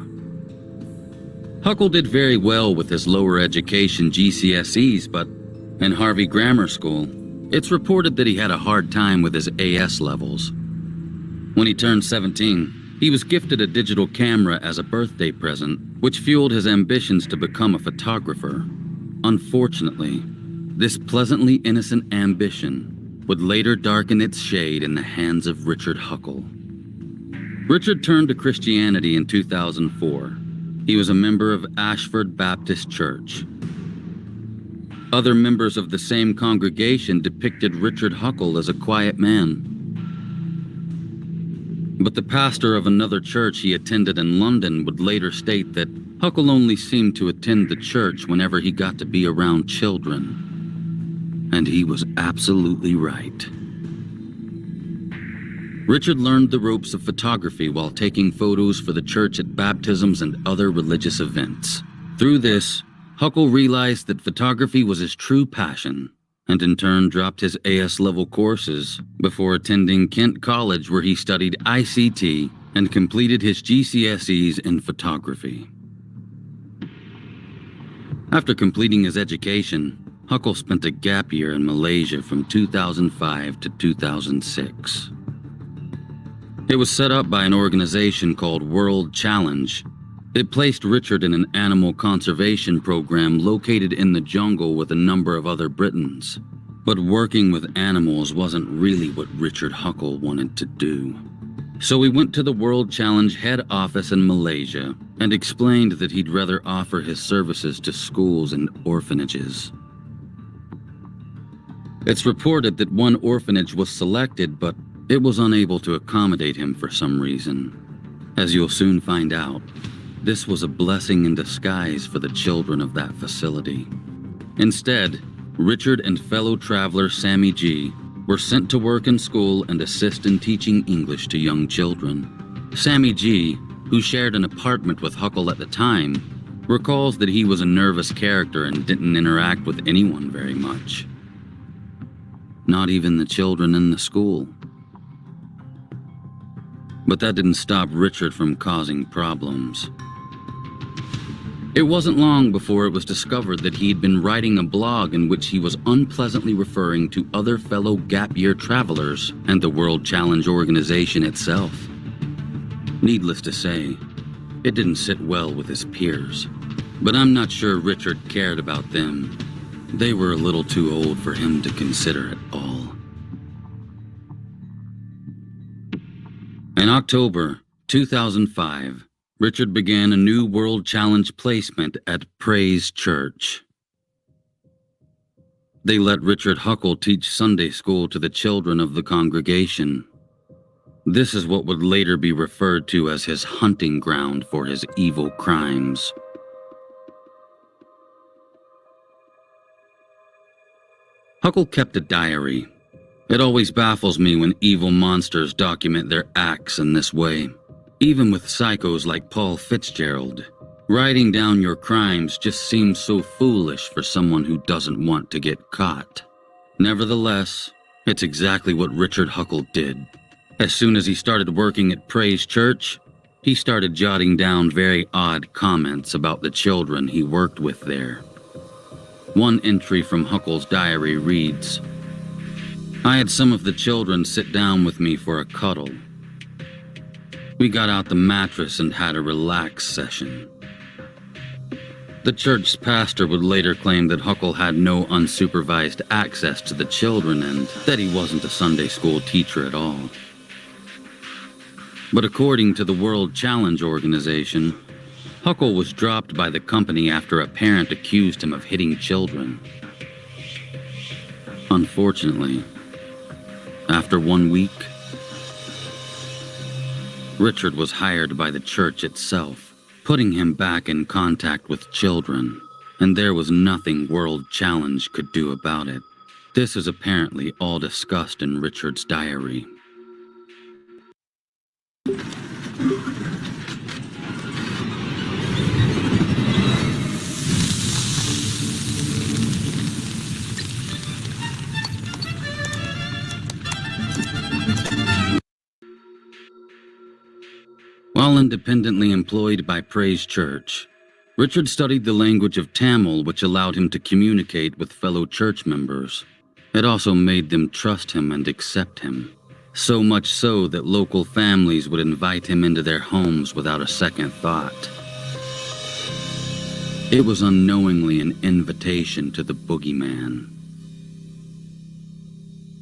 Huckle did very well with his lower education GCSEs, but in Harvey Grammar School, it's reported that he had a hard time with his AS levels. When he turned 17, he was gifted a digital camera as a birthday present, which fueled his ambitions to become a photographer. Unfortunately, this pleasantly innocent ambition would later darken its shade in the hands of Richard Huckle. Richard turned to Christianity in 2004. He was a member of Ashford Baptist Church. Other members of the same congregation depicted Richard Huckle as a quiet man. But the pastor of another church he attended in London would later state that Huckle only seemed to attend the church whenever he got to be around children. And he was absolutely right. Richard learned the ropes of photography while taking photos for the church at baptisms and other religious events. Through this, Huckle realized that photography was his true passion, and in turn dropped his AS-level courses before attending Kent College, where he studied ICT and completed his GCSEs in photography. After completing his education, Huckle spent a gap year in Malaysia from 2005 to 2006. It was set up by an organization called World Challenge. It placed Richard in an animal conservation program located in the jungle with a number of other Britons. But working with animals wasn't really what Richard Huckle wanted to do. So he went to the World Challenge head office in Malaysia and explained that he'd rather offer his services to schools and orphanages. It's reported that one orphanage was selected, but it was unable to accommodate him for some reason. As you'll soon find out, this was a blessing in disguise for the children of that facility. Instead, Richard and fellow traveler Sammy G were sent to work in school and assist in teaching English to young children. Sammy G, who shared an apartment with Huckle at the time, recalls that he was a nervous character and didn't interact with anyone very much. Not even the children in the school. But that didn't stop Richard from causing problems. It wasn't long before it was discovered that he'd been writing a blog in which he was unpleasantly referring to other fellow gap-year travelers and the World Challenge organization itself. Needless to say, it didn't sit well with his peers. But I'm not sure Richard cared about them. They were a little too old for him to consider at all. In October 2005, Richard began a new World Challenge placement at Praise Church. They let Richard Huckle teach Sunday school to the children of the congregation. This is what would later be referred to as his hunting ground for his evil crimes. Huckle kept a diary. It always baffles me when evil monsters document their acts in this way. Even with psychos like Paul Fitzgerald, writing down your crimes just seems so foolish for someone who doesn't want to get caught. Nevertheless, it's exactly what Richard Huckle did. As soon as he started working at Praise Church, he started jotting down very odd comments about the children he worked with there. One entry from Huckle's diary reads, "I had some of the children sit down with me for a cuddle. We got out the mattress and had a relax session." The church's pastor would later claim that Huckle had no unsupervised access to the children and that he wasn't a Sunday school teacher at all. But according to the World Challenge organization, Huckle was dropped by the company after a parent accused him of hitting children. Unfortunately, after 1 week, Richard was hired by the church itself, putting him back in contact with children, and there was nothing World Challenge could do about it. This is apparently all discussed in Richard's diary. While independently employed by Praise Church, Richard studied the language of Tamil, which allowed him to communicate with fellow church members. It also made them trust him and accept him, so much so that local families would invite him into their homes without a second thought. It was unknowingly an invitation to the boogeyman.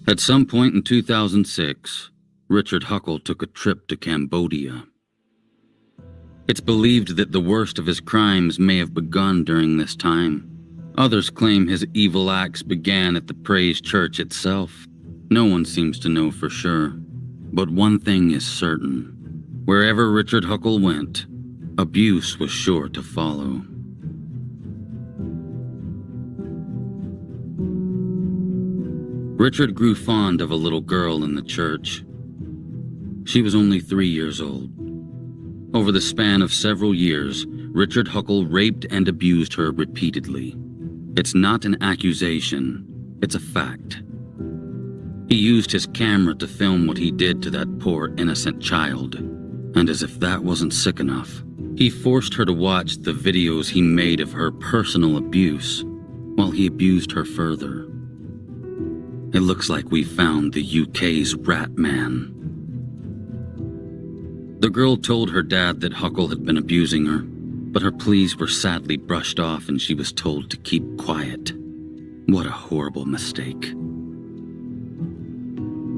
At some point in 2006, Richard Huckle took a trip to Cambodia. It's believed that the worst of his crimes may have begun during this time. Others claim his evil acts began at the Praise Church itself. No one seems to know for sure. But one thing is certain. Wherever Richard Huckle went, abuse was sure to follow. Richard grew fond of a little girl in the church. She was only 3 years old. Over the span of several years, Richard Huckle raped and abused her repeatedly. It's not an accusation, it's a fact. He used his camera to film what he did to that poor innocent child. And as if that wasn't sick enough, He forced her to watch the videos he made of her personal abuse while he abused her further. It looks like we found the UK's rat man. The girl told her dad that Huckle had been abusing her, but her pleas were sadly brushed off and she was told to keep quiet. What a horrible mistake.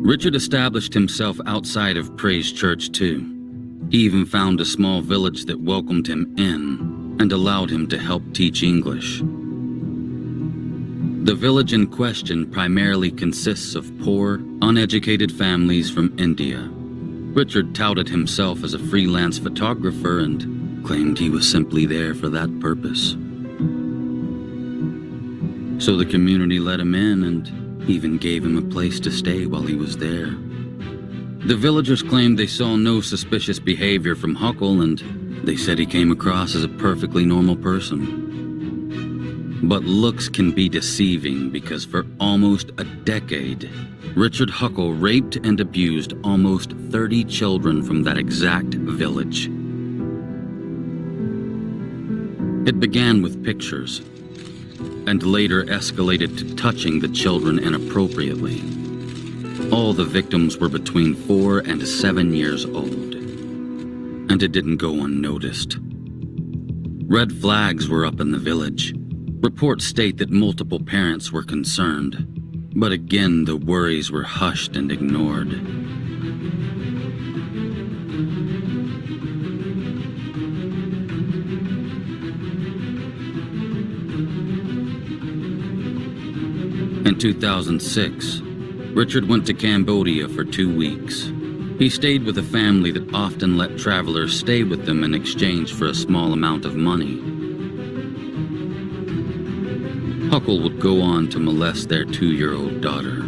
Richard established himself outside of Praise Church too. He even found a small village that welcomed him in and allowed him to help teach English. The village in question primarily consists of poor, uneducated families from India. Richard touted himself as a freelance photographer and claimed he was simply there for that purpose. So the community let him in and even gave him a place to stay while he was there. The villagers claimed they saw no suspicious behavior from Huckle, and they said he came across as a perfectly normal person. But looks can be deceiving because for almost a decade, Richard Huckle raped and abused almost 30 children from that exact village. It began with pictures, and later escalated to touching the children inappropriately. All the victims were between 4 and 7 years old, and it didn't go unnoticed. Red flags were up in the village. Reports state that multiple parents were concerned, but again the worries were hushed and ignored. In 2006, Richard went to Cambodia for 2 weeks. He stayed with a family that often let travelers stay with them in exchange for a small amount of money. Huckle would go on to molest their 2-year-old daughter.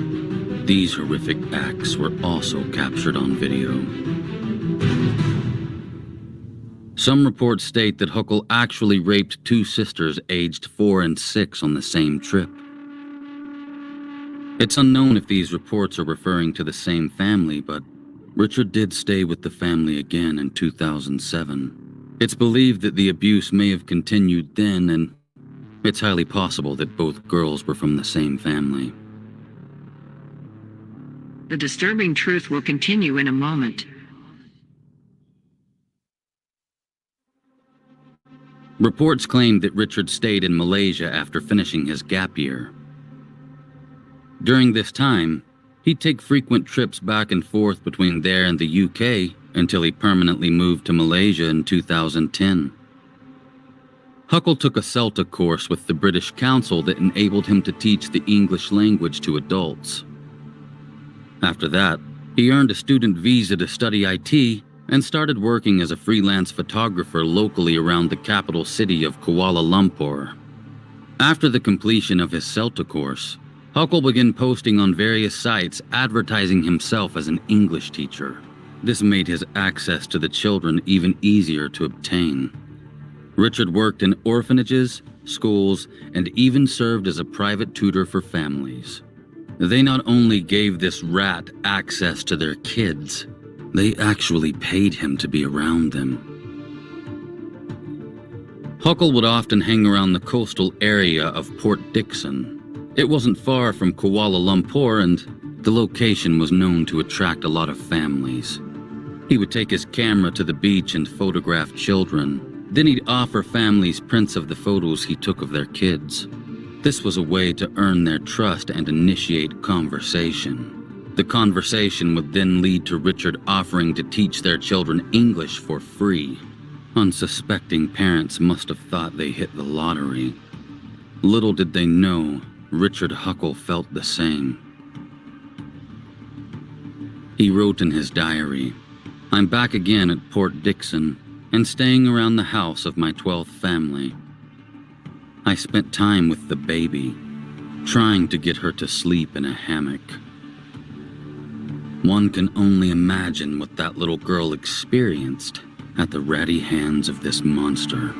These horrific acts were also captured on video. Some reports state that Huckle actually raped 2 sisters aged 4 and 6 on the same trip. It's unknown if these reports are referring to the same family, but Richard did stay with the family again in 2007. It's believed that the abuse may have continued then, and it's highly possible that both girls were from the same family. The disturbing truth will continue in a moment. Reports claim that Richard stayed in Malaysia after finishing his gap year. During this time, he'd take frequent trips back and forth between there and the UK until he permanently moved to Malaysia in 2010. Huckle took a CELTA course with the British Council that enabled him to teach the English language to adults. After that, he earned a student visa to study IT and started working as a freelance photographer locally around the capital city of Kuala Lumpur. After the completion of his CELTA course, Huckle began posting on various sites advertising himself as an English teacher. This made his access to the children even easier to obtain. Richard worked in orphanages, schools, and even served as a private tutor for families. They not only gave this rat access to their kids, they actually paid him to be around them. Huckle would often hang around the coastal area of Port Dickson. It wasn't far from Kuala Lumpur, and the location was known to attract a lot of families. He would take his camera to the beach and photograph children. Then he'd offer families prints of the photos he took of their kids. This was a way to earn their trust and initiate conversation. The conversation would then lead to Richard offering to teach their children English for free. Unsuspecting parents must have thought they hit the lottery. Little did they know, Richard Huckle felt the same. He wrote in his diary, "I'm back again at Port Dickson and staying around the house of my 12th family. I spent time with the baby, trying to get her to sleep in a hammock. One can only imagine what that little girl experienced at the ratty hands of this monster."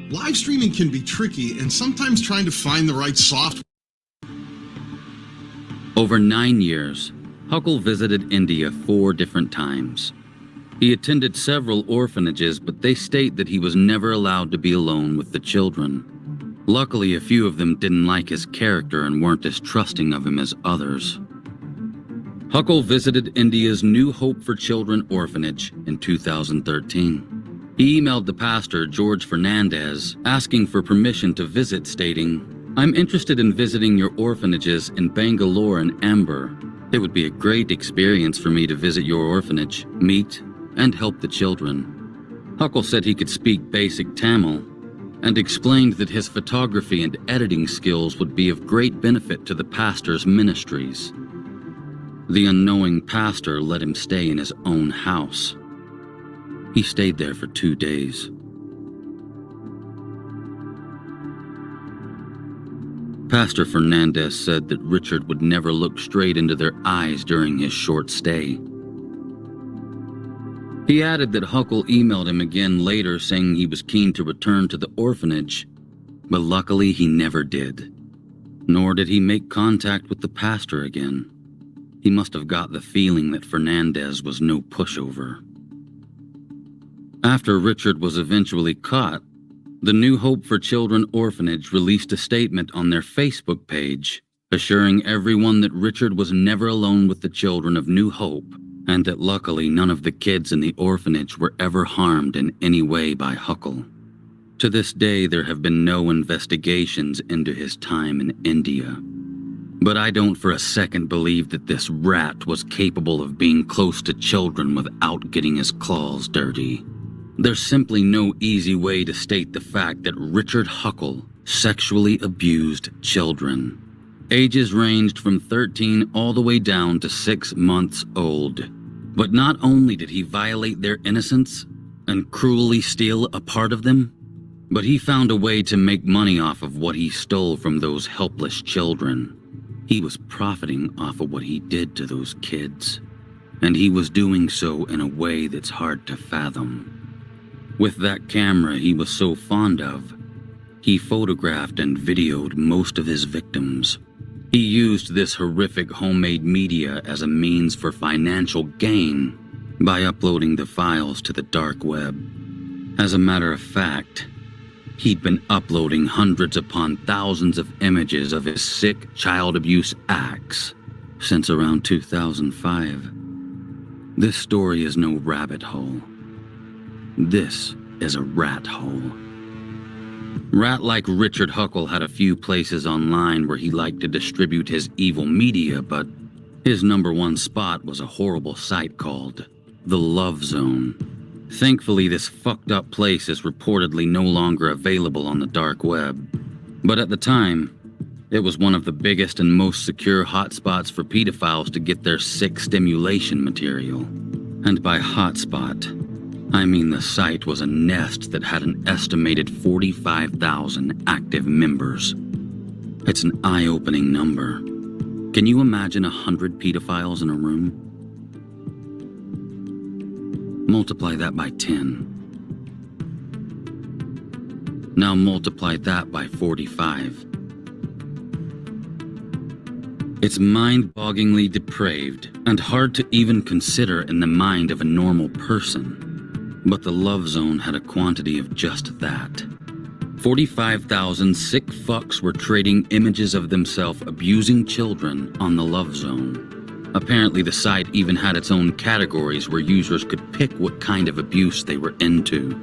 Live streaming can be tricky, and sometimes trying to find the right software. Over 9 years, Huckle visited India 4 different times. He attended several orphanages, but they state that he was never allowed to be alone with the children. Luckily, a few of them didn't like his character and weren't as trusting of him as others. Huckle visited India's New Hope for Children orphanage in 2013. He emailed the pastor, George Fernandez, asking for permission to visit, stating, "I'm interested in visiting your orphanages in Bangalore and Amber. It would be a great experience for me to visit your orphanage, meet, and help the children." Huckle said he could speak basic Tamil and explained that his photography and editing skills would be of great benefit to the pastor's ministries. The unknowing pastor let him stay in his own house. He stayed there for 2 days. Pastor Fernandez said that Richard would never look straight into their eyes during his short stay. He added that Huckle emailed him again later saying he was keen to return to the orphanage, but luckily he never did. Nor did he make contact with the pastor again. He must have got the feeling that Fernandez was no pushover. After Richard was eventually caught, the New Hope for Children orphanage released a statement on their Facebook page, assuring everyone that Richard was never alone with the children of New Hope, and that luckily none of the kids in the orphanage were ever harmed in any way by Huckle. To this day, there have been no investigations into his time in India. But I don't for a second believe that this rat was capable of being close to children without getting his claws dirty. There's simply no easy way to state the fact that Richard Huckle sexually abused children. Ages ranged from 13 all the way down to 6 months old. But not only did he violate their innocence and cruelly steal a part of them, but he found a way to make money off of what he stole from those helpless children. He was profiting off of what he did to those kids, and he was doing so in a way that's hard to fathom. With that camera he was so fond of, he photographed and videoed most of his victims. He used this horrific homemade media as a means for financial gain by uploading the files to the dark web. As a matter of fact, he'd been uploading hundreds upon thousands of images of his sick child abuse acts since around 2005. This story is no rabbit hole. This is a rat hole. Rat like Richard Huckle had a few places online where he liked to distribute his evil media, but his #1 spot was a horrible site called The Love Zone. Thankfully, this fucked up place is reportedly no longer available on the dark web. But at the time, it was one of the biggest and most secure hotspots for pedophiles to get their sick stimulation material. And by hotspot, I mean the site was a nest that had an estimated 45,000 active members. It's an eye-opening number. Can you imagine 100 pedophiles in a room? Multiply that by 10. Now multiply that by 45. It's mind-bogglingly depraved and hard to even consider in the mind of a normal person. But the Love Zone had a quantity of just that. 45,000 sick fucks were trading images of themselves abusing children on the Love Zone. Apparently the site even had its own categories where users could pick what kind of abuse they were into.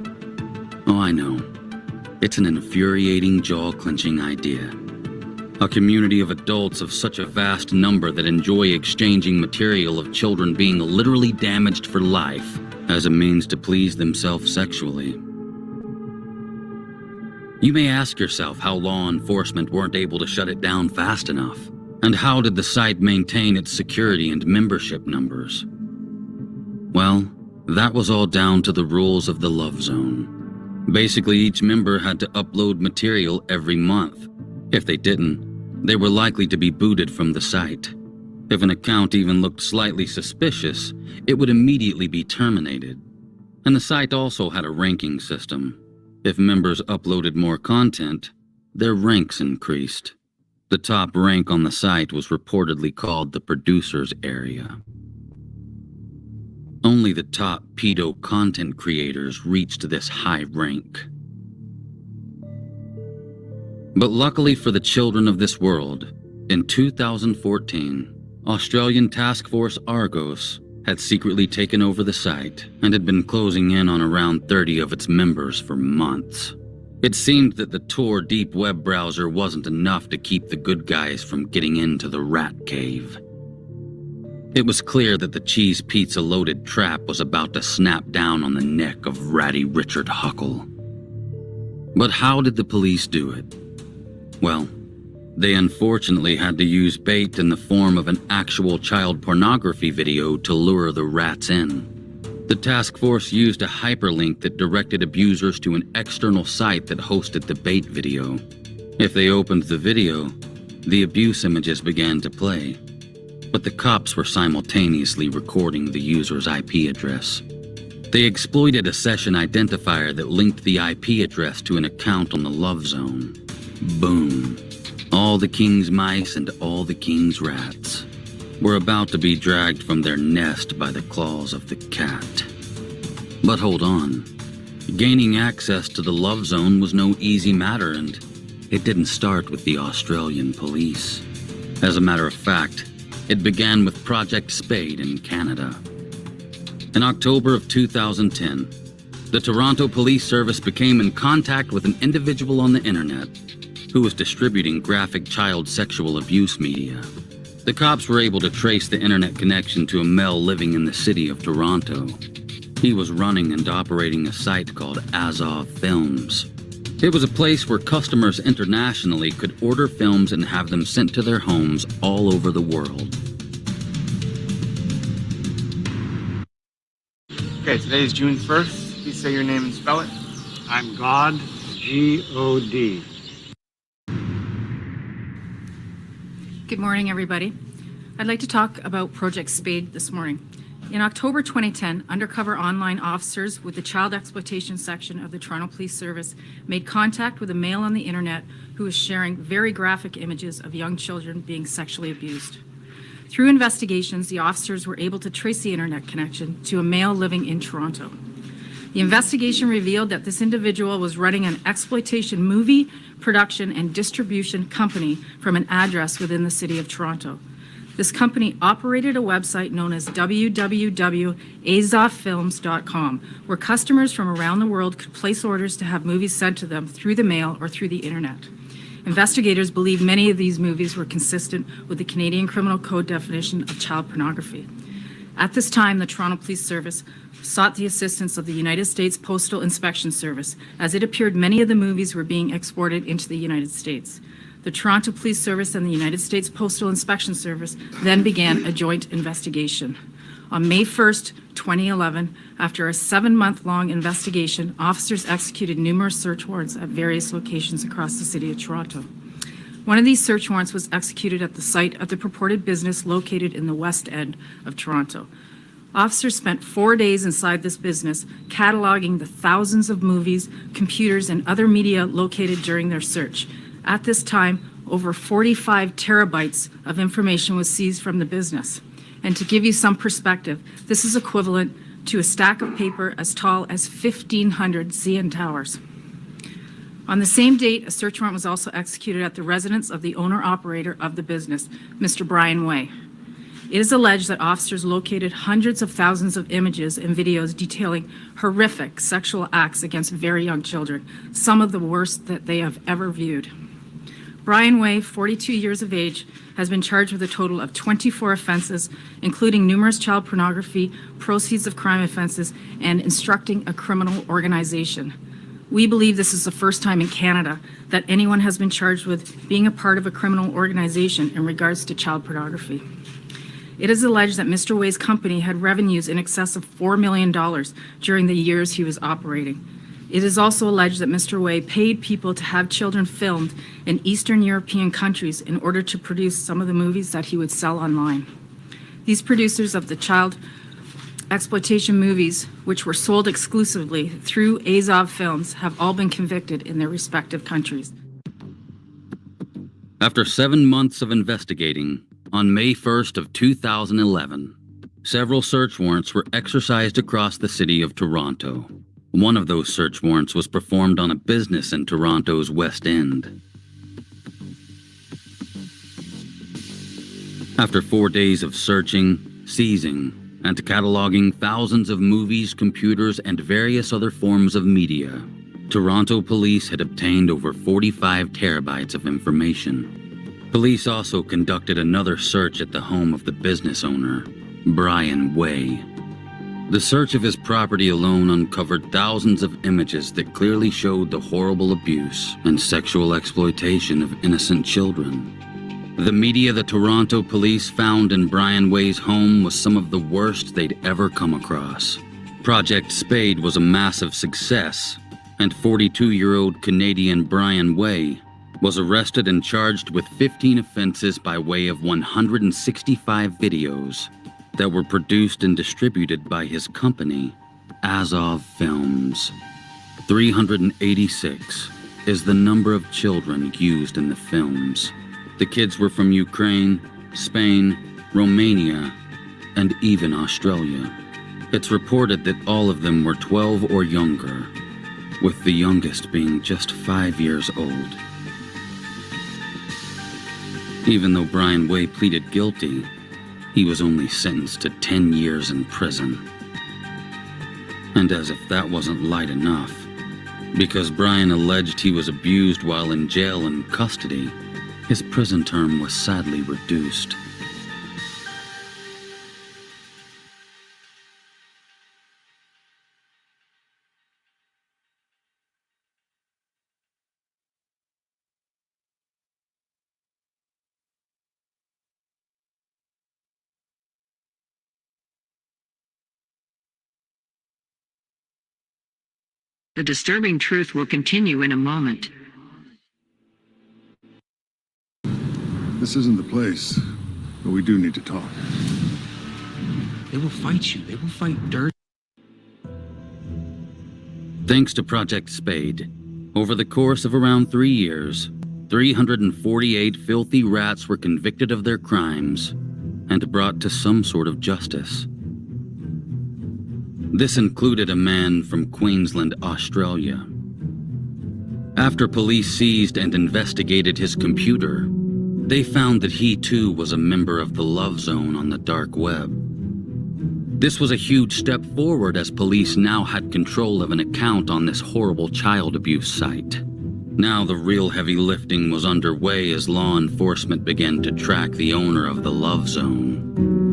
Oh, I know. It's an infuriating, jaw-clenching idea. A community of adults of such a vast number that enjoy exchanging material of children being literally damaged for life as a means to please themselves sexually. You may ask yourself how law enforcement weren't able to shut it down fast enough, and how did the site maintain its security and membership numbers? Well, that was all down to the rules of the Love Zone. Basically, each member had to upload material every month. If they didn't, they were likely to be booted from the site. If an account even looked slightly suspicious, it would immediately be terminated. And the site also had a ranking system. If members uploaded more content, their ranks increased. The top rank on the site was reportedly called the producers area. Only the top pedo content creators reached this high rank. But luckily for the children of this world, in 2014, Australian task force Argos had secretly taken over the site and had been closing in on around 30 of its members for months. It seemed that the Tor deep web browser wasn't enough to keep the good guys from getting into the rat cave. It was clear that the cheese pizza loaded trap was about to snap down on the neck of ratty Richard Huckle. But how did the police do it? Well, they unfortunately had to use bait in the form of an actual child pornography video to lure the rats in. The task force used a hyperlink that directed abusers to an external site that hosted the bait video. If they opened the video, the abuse images began to play. But the cops were simultaneously recording the user's IP address. They exploited a session identifier that linked the IP address to an account on the Love Zone. Boom. All the king's mice and all the king's rats were about to be dragged from their nest by the claws of the cat. But hold on. Gaining access to the Love Zone was no easy matter, and it didn't start with the Australian police. As a matter of fact, it began with Project Spade in Canada. In October of 2010, the Toronto Police Service became in contact with an individual on the internet who was distributing graphic child sexual abuse media. The cops were able to trace the internet connection to a male living in the city of Toronto. He was running and operating a site called Azov Films. It was a place where customers internationally could order films and have them sent to their homes all over the world. Okay, today is June 1st. Please say your name and spell it. I'm God, G-O-D. Good morning, everybody. I'd like to talk about Project Spade this morning. In October 2010, undercover online officers with the Child Exploitation Section of the Toronto Police Service made contact with a male on the internet who was sharing very graphic images of young children being sexually abused. Through investigations, the officers were able to trace the internet connection to a male living in Toronto. The investigation revealed that this individual was running an exploitation movie, production, and distribution company from an address within the city of Toronto. This company operated a website known as www.azoffilms.com, where customers from around the world could place orders to have movies sent to them through the mail or through the internet. Investigators believe many of these movies were consistent with the Canadian Criminal Code definition of child pornography. At this time, the Toronto Police Service sought the assistance of the United States Postal Inspection Service, as it appeared many of the movies were being exported into the United States. The Toronto Police Service and the United States Postal Inspection Service then began a joint investigation. On May 1st, 2011, after a 7-month-long investigation, officers executed numerous search warrants at various locations across the city of Toronto. One of these search warrants was executed at the site of the purported business located in the West End of Toronto. Officers spent 4 days inside this business, cataloging the thousands of movies, computers, and other media located during their search. At this time, over 45 terabytes of information was seized from the business. And to give you some perspective, this is equivalent to a stack of paper as tall as 1,500 CN Towers. On the same date, a search warrant was also executed at the residence of the owner-operator of the business, Mr. Brian Way. It is alleged that officers located hundreds of thousands of images and videos detailing horrific sexual acts against very young children, some of the worst that they have ever viewed. Brian Way, 42 years of age, has been charged with a total of 24 offenses, including numerous child pornography, proceeds of crime offenses, and instructing a criminal organization. We believe this is the first time in Canada that anyone has been charged with being a part of a criminal organization in regards to child pornography. It is alleged that Mr. Way's company had revenues in excess of $4 million during the years he was operating. It is also alleged that Mr. Way paid people to have children filmed in Eastern European countries in order to produce some of the movies that he would sell online. These producers of the child exploitation movies, which were sold exclusively through Azov Films, have all been convicted in their respective countries. After 7 months of investigating, on May 1st of 2011, several search warrants were exercised across the city of Toronto. One of those search warrants was performed on a business in Toronto's West End. After 4 days of searching, seizing, and cataloging thousands of movies, computers, and various other forms of media, Toronto police had obtained over 45 terabytes of information. Police also conducted another search at the home of the business owner, Brian Way. The search of his property alone uncovered thousands of images that clearly showed the horrible abuse and sexual exploitation of innocent children. The media the Toronto police found in Brian Way's home was some of the worst they'd ever come across. Project Spade was a massive success, and 42-year-old Canadian Brian Way was arrested and charged with 15 offenses by way of 165 videos that were produced and distributed by his company, Azov Films. 386 is the number of children used in the films. The kids were from Ukraine, Spain, Romania, and even Australia. It's reported that all of them were 12 or younger, with the youngest being just 5 years old. Even though Brian Way pleaded guilty, he was only sentenced to 10 years in prison. And as if that wasn't light enough, because Brian alleged he was abused while in jail and custody, his prison term was sadly reduced. The disturbing truth will continue in a moment. This isn't the place, but we do need to talk. They will fight you. They will fight dirt. Thanks to Project Spade, over the course of around 3 years, 348 filthy rats were convicted of their crimes and brought to some sort of justice. This included a man from Queensland, Australia. After police seized and investigated his computer, they found that he too was a member of the Love Zone on the dark web. This was a huge step forward as police now had control of an account on this horrible child abuse site. Now the real heavy lifting was underway as law enforcement began to track the owner of the Love Zone.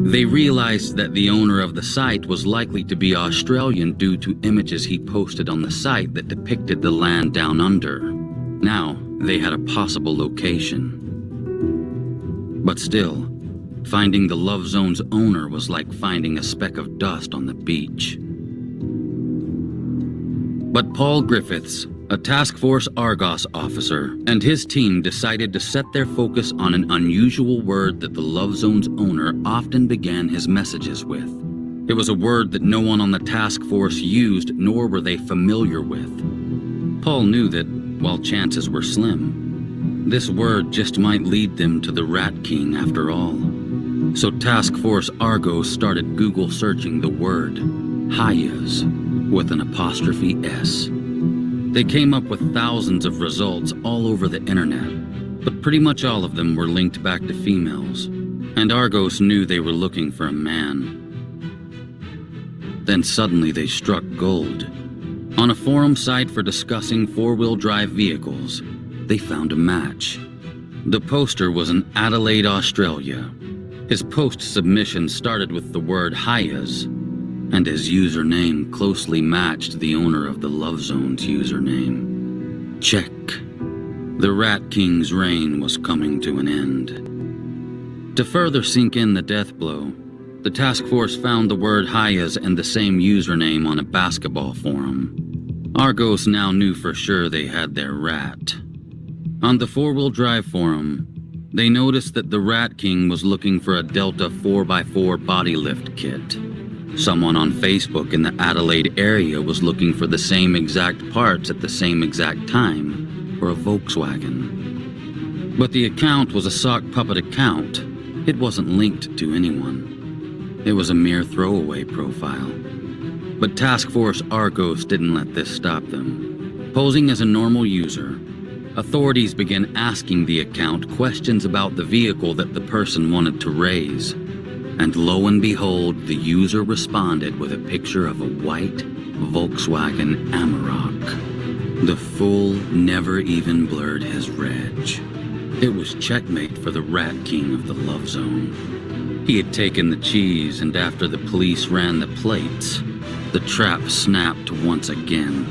They realized that the owner of the site was likely to be Australian due to images he posted on the site that depicted the land down under. Now they had a possible location. But still, finding the Love Zone's owner was like finding a speck of dust on the beach. But Paul Griffiths, a Task Force Argos officer, and his team decided to set their focus on an unusual word that the Love Zone's owner often began his messages with. It was a word that no one on the task force used, nor were they familiar with. Paul knew that, while chances were slim, this word just might lead them to the Rat King after all. So Task Force Argos started Google searching the word Hayas with an apostrophe S. They came up with thousands of results all over the internet, but pretty much all of them were linked back to females, and Argos knew they were looking for a man. Then suddenly they struck gold. On a forum site for discussing four-wheel drive vehicles, they found a match. The poster was in Adelaide, Australia. His post submission started with the word Hayas, and his username closely matched the owner of the Love Zone's username. Check. The Rat King's reign was coming to an end. To further sink in the death blow, the task force found the word Hayas and the same username on a basketball forum. Argos now knew for sure they had their rat. On the four-wheel drive forum, they noticed that the Rat King was looking for a Delta 4x4 body lift kit. Someone on Facebook in the Adelaide area was looking for the same exact parts at the same exact time for a Volkswagen. But the account was a sock puppet account. It wasn't linked to anyone. It was a mere throwaway profile. But Task Force Argos didn't let this stop them. Posing as a normal user, authorities began asking the account questions about the vehicle that the person wanted to raise. And lo and behold, the user responded with a picture of a white Volkswagen Amarok. The fool never even blurred his reg. It was checkmate for the Rat King of the Love Zone. He had taken the cheese, and after the police ran the plates, the trap snapped once again.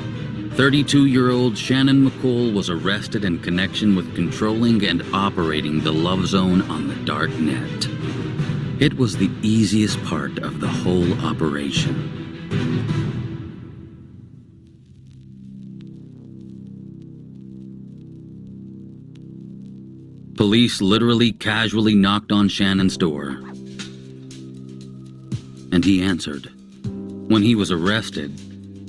32-year-old Shannon McCool was arrested in connection with controlling and operating the Love Zone on the dark net. It was the easiest part of the whole operation. Police literally casually knocked on Shannon's door, and he answered. When he was arrested,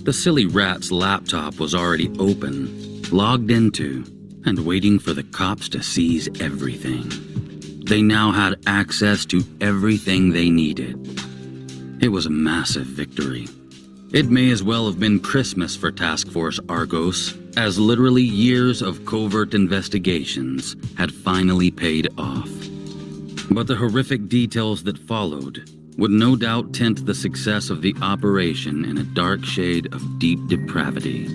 the silly rat's laptop was already open, logged into, and waiting for the cops to seize everything. They now had access to everything they needed. It was a massive victory. It may as well have been Christmas for Task Force Argos, as literally years of covert investigations had finally paid off. But the horrific details that followed would no doubt tint the success of the operation in a dark shade of deep depravity.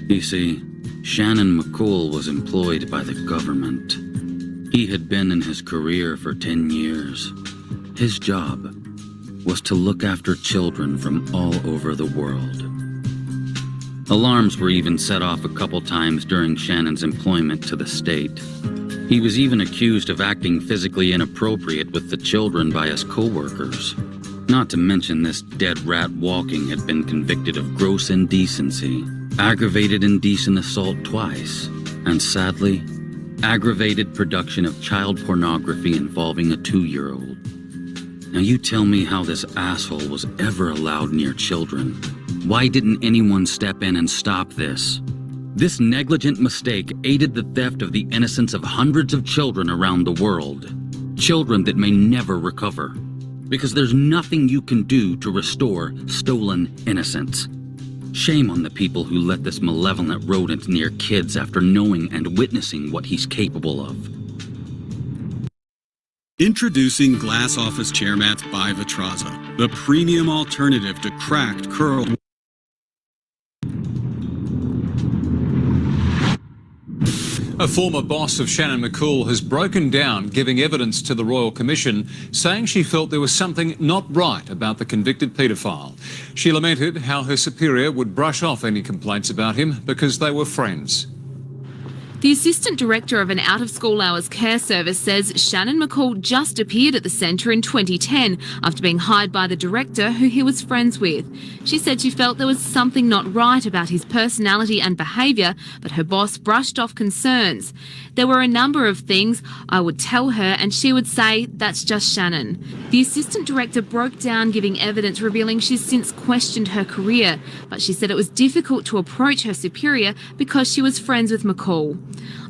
You see, Shannon McCool was employed by the government. He had been in his career for 10 years. His job was to look after children from all over the world. Alarms were even set off a couple times during Shannon's employment to the state. He was even accused of acting physically inappropriate with the children by his co-workers. Not to mention this dead rat walking had been convicted of gross indecency, aggravated indecent assault twice, and sadly, aggravated production of child pornography involving a 2-year-old. Now you tell me how this asshole was ever allowed near children. Why didn't anyone step in and stop this? This negligent mistake aided the theft of the innocence of hundreds of children around the world. Children that may never recover. Because there's nothing you can do to restore stolen innocence. Shame on the people who let this malevolent rodent near kids after knowing and witnessing what he's capable of. Introducing Glass Office Chair Mats by Vitraza, the premium alternative to cracked, curled. A former boss of Shannon McCool has broken down giving evidence to the Royal Commission, saying she felt there was something not right about the convicted paedophile. She lamented how her superior would brush off any complaints about him because they were friends. The assistant director of an out-of-school hours care service says Shannon McCool just appeared at the centre in 2010 after being hired by the director who he was friends with. She said she felt there was something not right about his personality and behaviour, but her boss brushed off concerns. There were a number of things I would tell her and she would say, "That's just Shannon." The assistant director broke down giving evidence revealing she's since questioned her career, but she said it was difficult to approach her superior because she was friends with McCool.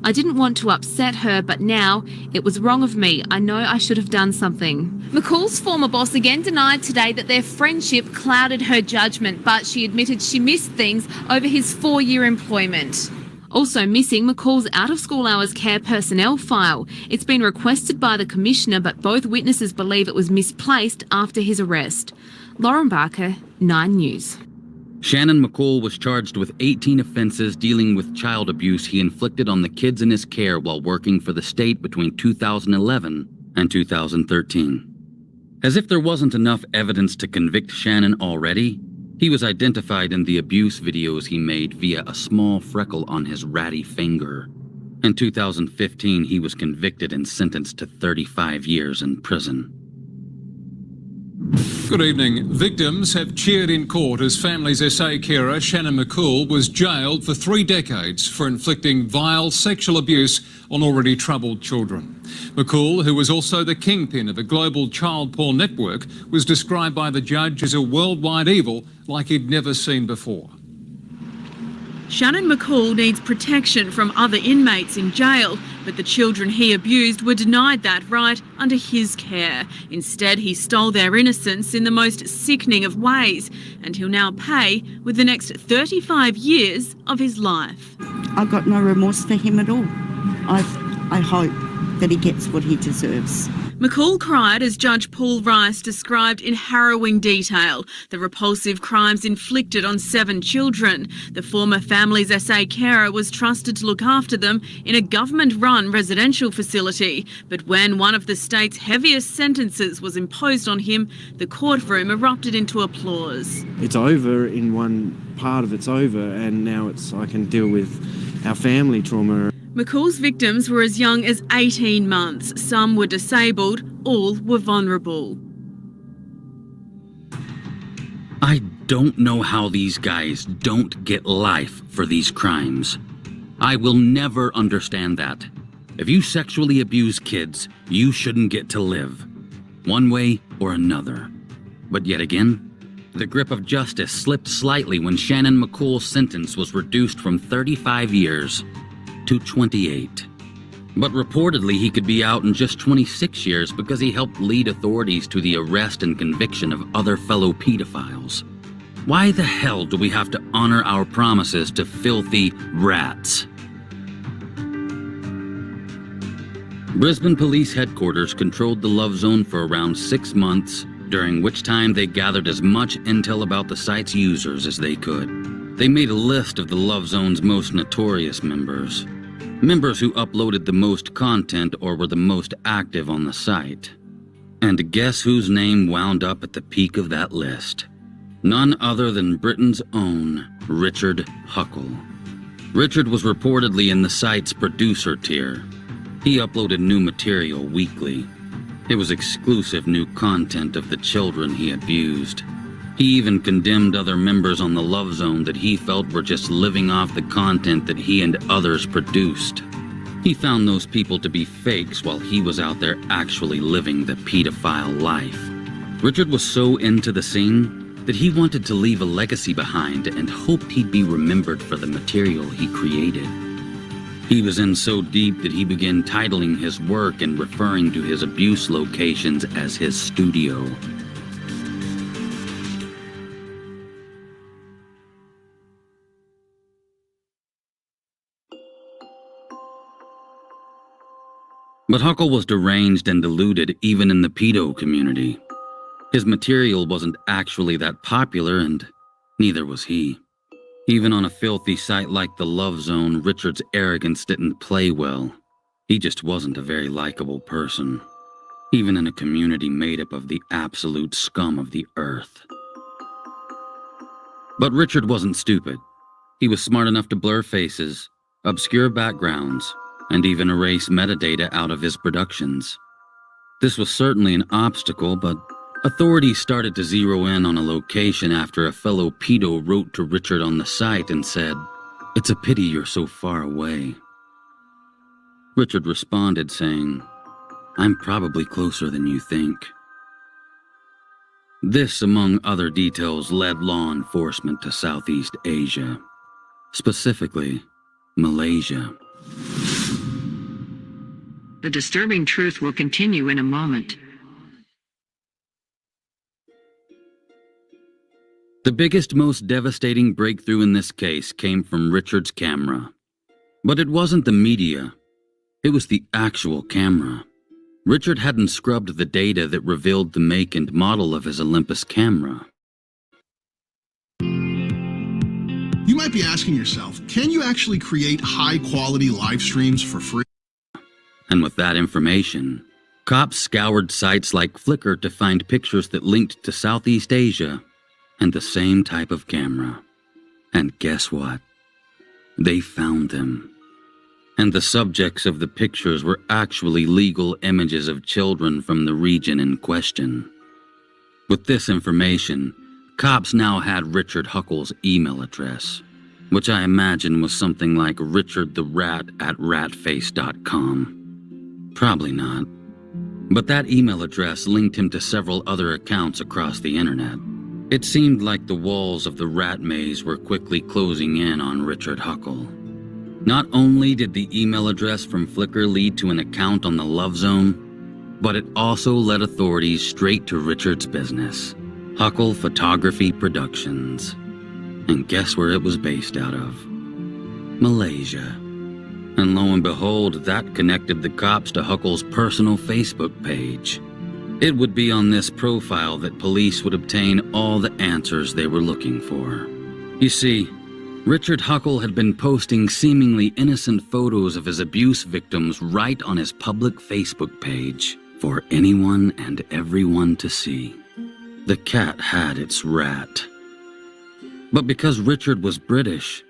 "I didn't want to upset her, but now it was wrong of me. I know I should have done something." McCool's former boss again denied today that their friendship clouded her judgment, but she admitted she missed things over his 4-year employment. Also missing McCool's out-of-school hours care personnel file. It's been requested by the Commissioner, but both witnesses believe it was misplaced after his arrest. Lauren Barker, 9 News. Shannon McCool was charged with 18 offenses dealing with child abuse he inflicted on the kids in his care while working for the state between 2011 and 2013. As if there wasn't enough evidence to convict Shannon already, he was identified in the abuse videos he made via a small freckle on his ratty finger. In 2015, he was convicted and sentenced to 35 years in prison. Good evening. Victims have cheered in court as families' SA carer Shannon McCool was jailed for 3 decades for inflicting vile sexual abuse on already troubled children. McCool, who was also the kingpin of a global child porn network, was described by the judge as a worldwide evil like he'd never seen before. Shannon McCall needs protection from other inmates in jail, but the children he abused were denied that right under his care. Instead, he stole their innocence in the most sickening of ways, and he'll now pay with the next 35 years of his life. I've got no remorse for him at all. I hope that he gets what he deserves. McCall cried as Judge Paul Rice described in harrowing detail the repulsive crimes inflicted on 7 children. The former family's SA carer was trusted to look after them in a government-run residential facility. But when one of the state's heaviest sentences was imposed on him, the courtroom erupted into applause. It's over in one part of it's over, and now I can deal with our family trauma. McCall's victims were as young as 18 months. Some were disabled, all were vulnerable. I don't know how these guys don't get life for these crimes. I will never understand that. If you sexually abuse kids, you shouldn't get to live, one way or another. But yet again, the grip of justice slipped slightly when Shannon McCall's sentence was reduced from 35 years to 28. But reportedly he could be out in just 26 years because he helped lead authorities to the arrest and conviction of other fellow pedophiles. Why the hell do we have to honor our promises to filthy rats? Brisbane Police Headquarters controlled the Love Zone for around 6 months, during which time they gathered as much intel about the site's users as they could. They made a list of the Love Zone's most notorious members. Members who uploaded the most content or were the most active on the site. And guess whose name wound up at the peak of that list? None other than Britain's own Richard Huckle. Richard was reportedly in the site's producer tier. He uploaded new material weekly. It was exclusive new content of the children he abused. He even condemned other members on the Love Zone that he felt were just living off the content that he and others produced. He found those people to be fakes while he was out there actually living the pedophile life. Richard was so into the scene that he wanted to leave a legacy behind and hoped he'd be remembered for the material he created. He was in so deep that he began titling his work and referring to his abuse locations as his studio. But Huckle was deranged and deluded even in the pedo community. His material wasn't actually that popular, and neither was he. Even on a filthy site like the Love Zone, Richard's arrogance didn't play well. He just wasn't a very likable person, even in a community made up of the absolute scum of the earth. But Richard wasn't stupid. He was smart enough to blur faces, obscure backgrounds, and even erase metadata out of his productions. This was certainly an obstacle, but authorities started to zero in on a location after a fellow pedo wrote to Richard on the site and said, "It's a pity you're so far away." Richard responded saying, "I'm probably closer than you think." This, among other details, led law enforcement to Southeast Asia, specifically Malaysia. The disturbing truth will continue in a moment. The biggest, most devastating breakthrough in this case came from Richard's camera. But it wasn't the media. It was the actual camera. Richard hadn't scrubbed the data that revealed the make and model of his Olympus camera. You might be asking yourself, can you actually create high-quality live streams for free? And with that information, cops scoured sites like Flickr to find pictures that linked to Southeast Asia and the same type of camera. And guess what? They found them. And the subjects of the pictures were actually legal images of children from the region in question. With this information, cops now had Richard Huckle's email address, which I imagine was something like richardtherat@ratface.com. Probably not. But that email address linked him to several other accounts across the internet. It seemed like the walls of the rat maze were quickly closing in on Richard Huckle. Not only did the email address from Flickr lead to an account on the Love Zone, but it also led authorities straight to Richard's business, Huckle Photography Productions. And guess where it was based out of? Malaysia. And lo and behold, that connected the cops to Huckle's personal Facebook page. It would be on this profile that police would obtain all the answers they were looking for. You see, Richard Huckle had been posting seemingly innocent photos of his abuse victims right on his public Facebook page for anyone and everyone to see. The cat had its rat. But because Richard was British,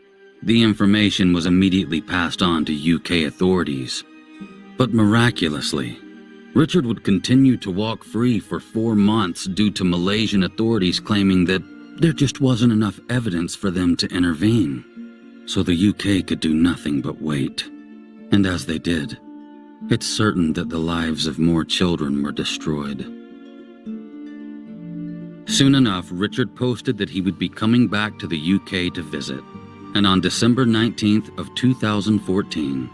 the information was immediately passed on to UK authorities. But miraculously, Richard would continue to walk free for 4 months due to Malaysian authorities claiming that there just wasn't enough evidence for them to intervene. So the UK could do nothing but wait. And as they did, it's certain that the lives of more children were destroyed. Soon enough, Richard posted that he would be coming back to the UK to visit. And on December 19th of 2014,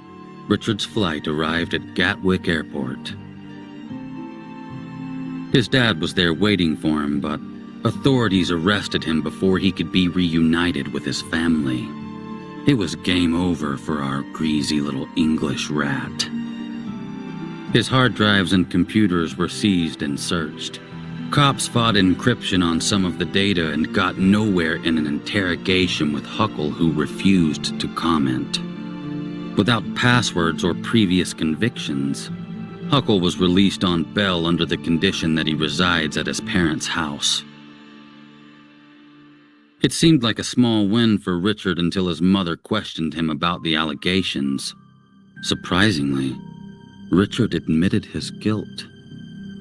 Richard's flight arrived at Gatwick Airport. His dad was there waiting for him, but authorities arrested him before he could be reunited with his family. It was game over for our greasy little English rat. His hard drives and computers were seized and searched. Cops fought encryption on some of the data and got nowhere in an interrogation with Huckle, who refused to comment. Without passwords or previous convictions, Huckle was released on bail under the condition that he resides at his parents' house. It seemed like a small win for Richard until his mother questioned him about the allegations. Surprisingly, Richard admitted his guilt.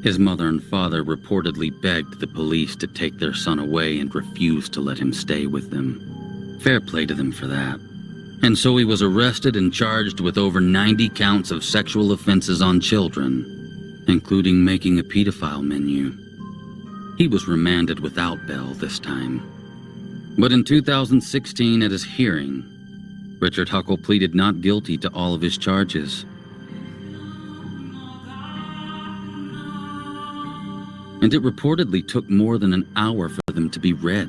His mother and father reportedly begged the police to take their son away and refused to let him stay with them. Fair play to them for that. And so he was arrested and charged with over 90 counts of sexual offenses on children, including making a pedophile menu. He was remanded without bail this time. But in 2016, at his hearing, Richard Huckle pleaded not guilty to all of his charges. And it reportedly took more than an hour for them to be read.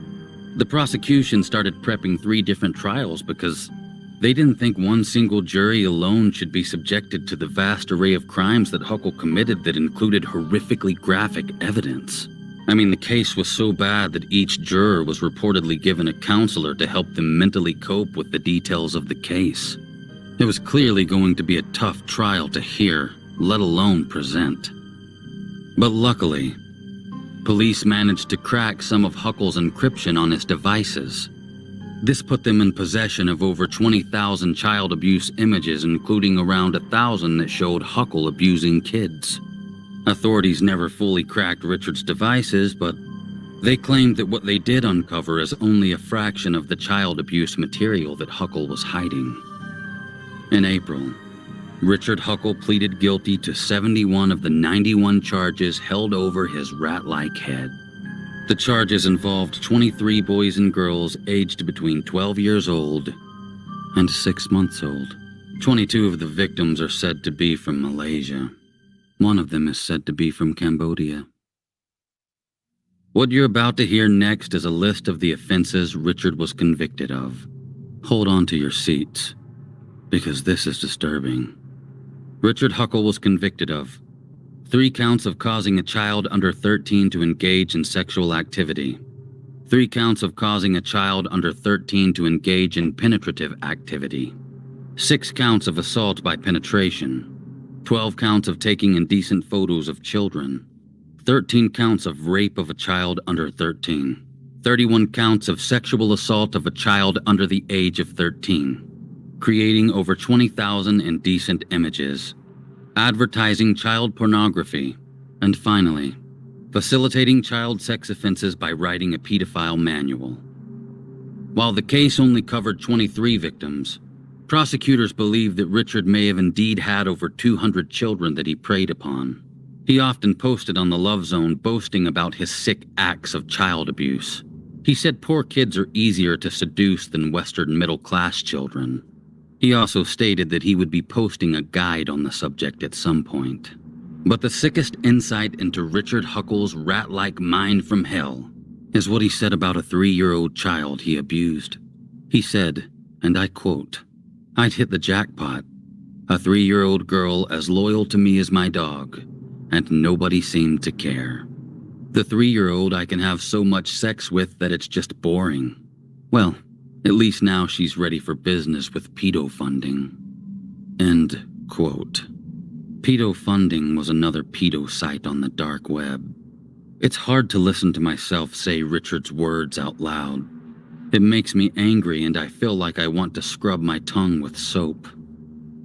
The prosecution started prepping 3 different trials because they didn't think one single jury alone should be subjected to the vast array of crimes that Huckle committed that included horrifically graphic evidence. I mean, the case was so bad that each juror was reportedly given a counselor to help them mentally cope with the details of the case. It was clearly going to be a tough trial to hear, let alone present. But luckily, police managed to crack some of Huckle's encryption on his devices. This put them in possession of over 20,000 child abuse images, including around 1,000 that showed Huckle abusing kids. Authorities never fully cracked Richard's devices, but they claimed that what they did uncover is only a fraction of the child abuse material that Huckle was hiding. In April, Richard Huckle pleaded guilty to 71 of the 91 charges held over his rat-like head. The charges involved 23 boys and girls aged between 12 years old and 6 months old. 22 of the victims are said to be from Malaysia. One of them is said to be from Cambodia. What you're about to hear next is a list of the offenses Richard was convicted of. Hold on to your seats, because this is disturbing. Richard Huckle was convicted of 3 counts of causing a child under 13 to engage in sexual activity, 3 counts of causing a child under 13 to engage in penetrative activity, 6 counts of assault by penetration, 12 counts of taking indecent photos of children, 13 counts of rape of a child under 13, 31 counts of sexual assault of a child under the age of 13, creating over 20,000 indecent images, advertising child pornography, and finally, facilitating child sex offenses by writing a pedophile manual. While the case only covered 23 victims, prosecutors believe that Richard may have indeed had over 200 children that he preyed upon. He often posted on the Love Zone boasting about his sick acts of child abuse. He said poor kids are easier to seduce than Western middle-class children. He also stated that he would be posting a guide on the subject at some point. But the sickest insight into Richard Huckle's rat-like mind from hell is what he said about a 3-year-old child he abused. He said, and I quote, "I'd hit the jackpot. A 3-year-old girl as loyal to me as my dog, and nobody seemed to care. The 3-year-old I can have so much sex with that it's just boring. Well, at least now she's ready for business with pedo funding." End quote. Pedo funding was another pedo site on the dark web. It's hard to listen to myself say Richard's words out loud. It makes me angry and I feel like I want to scrub my tongue with soap.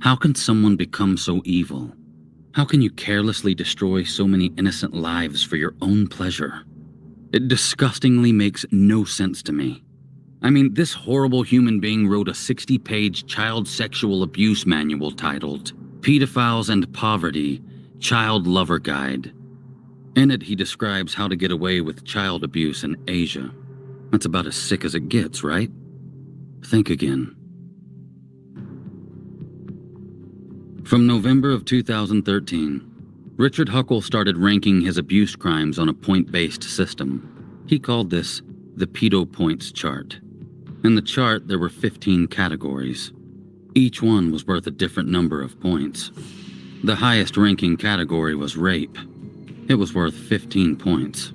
How can someone become so evil? How can you carelessly destroy so many innocent lives for your own pleasure? It disgustingly makes no sense to me. I mean, this horrible human being wrote a 60-page child sexual abuse manual titled Pedophiles and Poverty, Child Lover Guide. In it, he describes how to get away with child abuse in Asia. That's about as sick as it gets, right? Think again. From November of 2013, Richard Huckle started ranking his abuse crimes on a point-based system. He called this the Pedo Points chart. In the chart, there were 15 categories. Each one was worth a different number of points. The highest ranking category was rape. It was worth 15 points.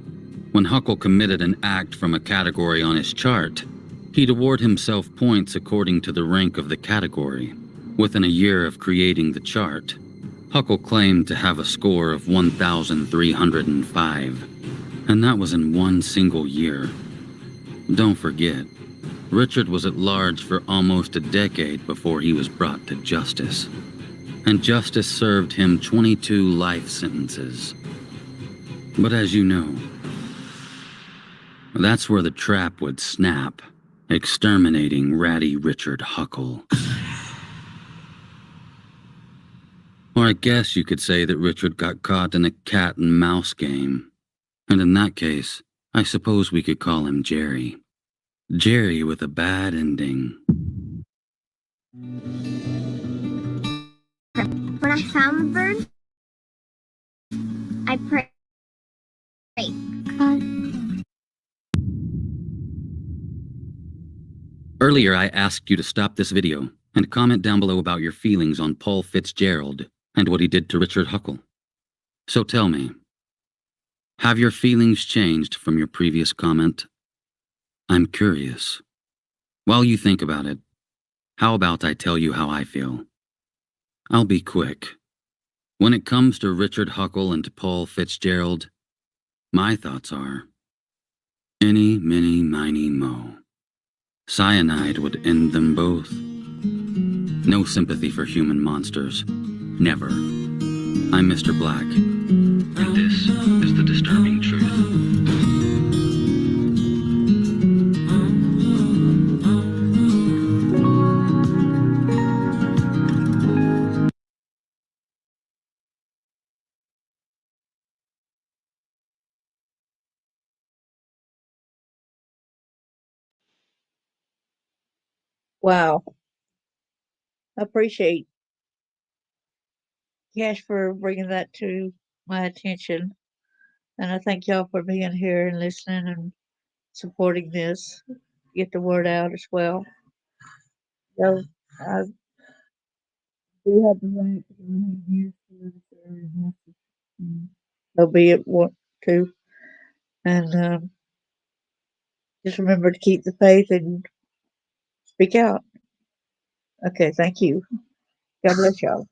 When Huckle committed an act from a category on his chart, he'd award himself points according to the rank of the category. Within a year of creating the chart, Huckle claimed to have a score of 1,305, and that was in one single year. Don't forget, Richard was at large for almost a decade before he was brought to justice, and justice served him 22 life sentences. But as you know, that's where the trap would snap, exterminating ratty Richard Huckle. Or I guess you could say that Richard got caught in a cat and mouse game. And in that case, I suppose we could call him Jerry. Jerry with a bad ending. When I found the bird, I prayed. Earlier, I asked you to stop this video and comment down below about your feelings on Paul Fitzgerald and what he did to Richard Huckle. So tell me, have your feelings changed from your previous comment? I'm curious. While you think about it, how about I tell you how I feel? I'll be quick. When it comes to Richard Huckle and Paul Fitzgerald, my thoughts are, eeny, miny, miny, mo. Cyanide would end them both. No sympathy for human monsters. Never. I'm Mr. Black, and this is the disturbing truth. Wow. I appreciate Cash for bringing that to my attention. And I thank y'all for being here and listening and supporting this. Get the word out as well. So I do have the right to go ahead and use this message. Albeit want to. And just remember to keep the faith and speak out. Okay, thank you. God bless y'all.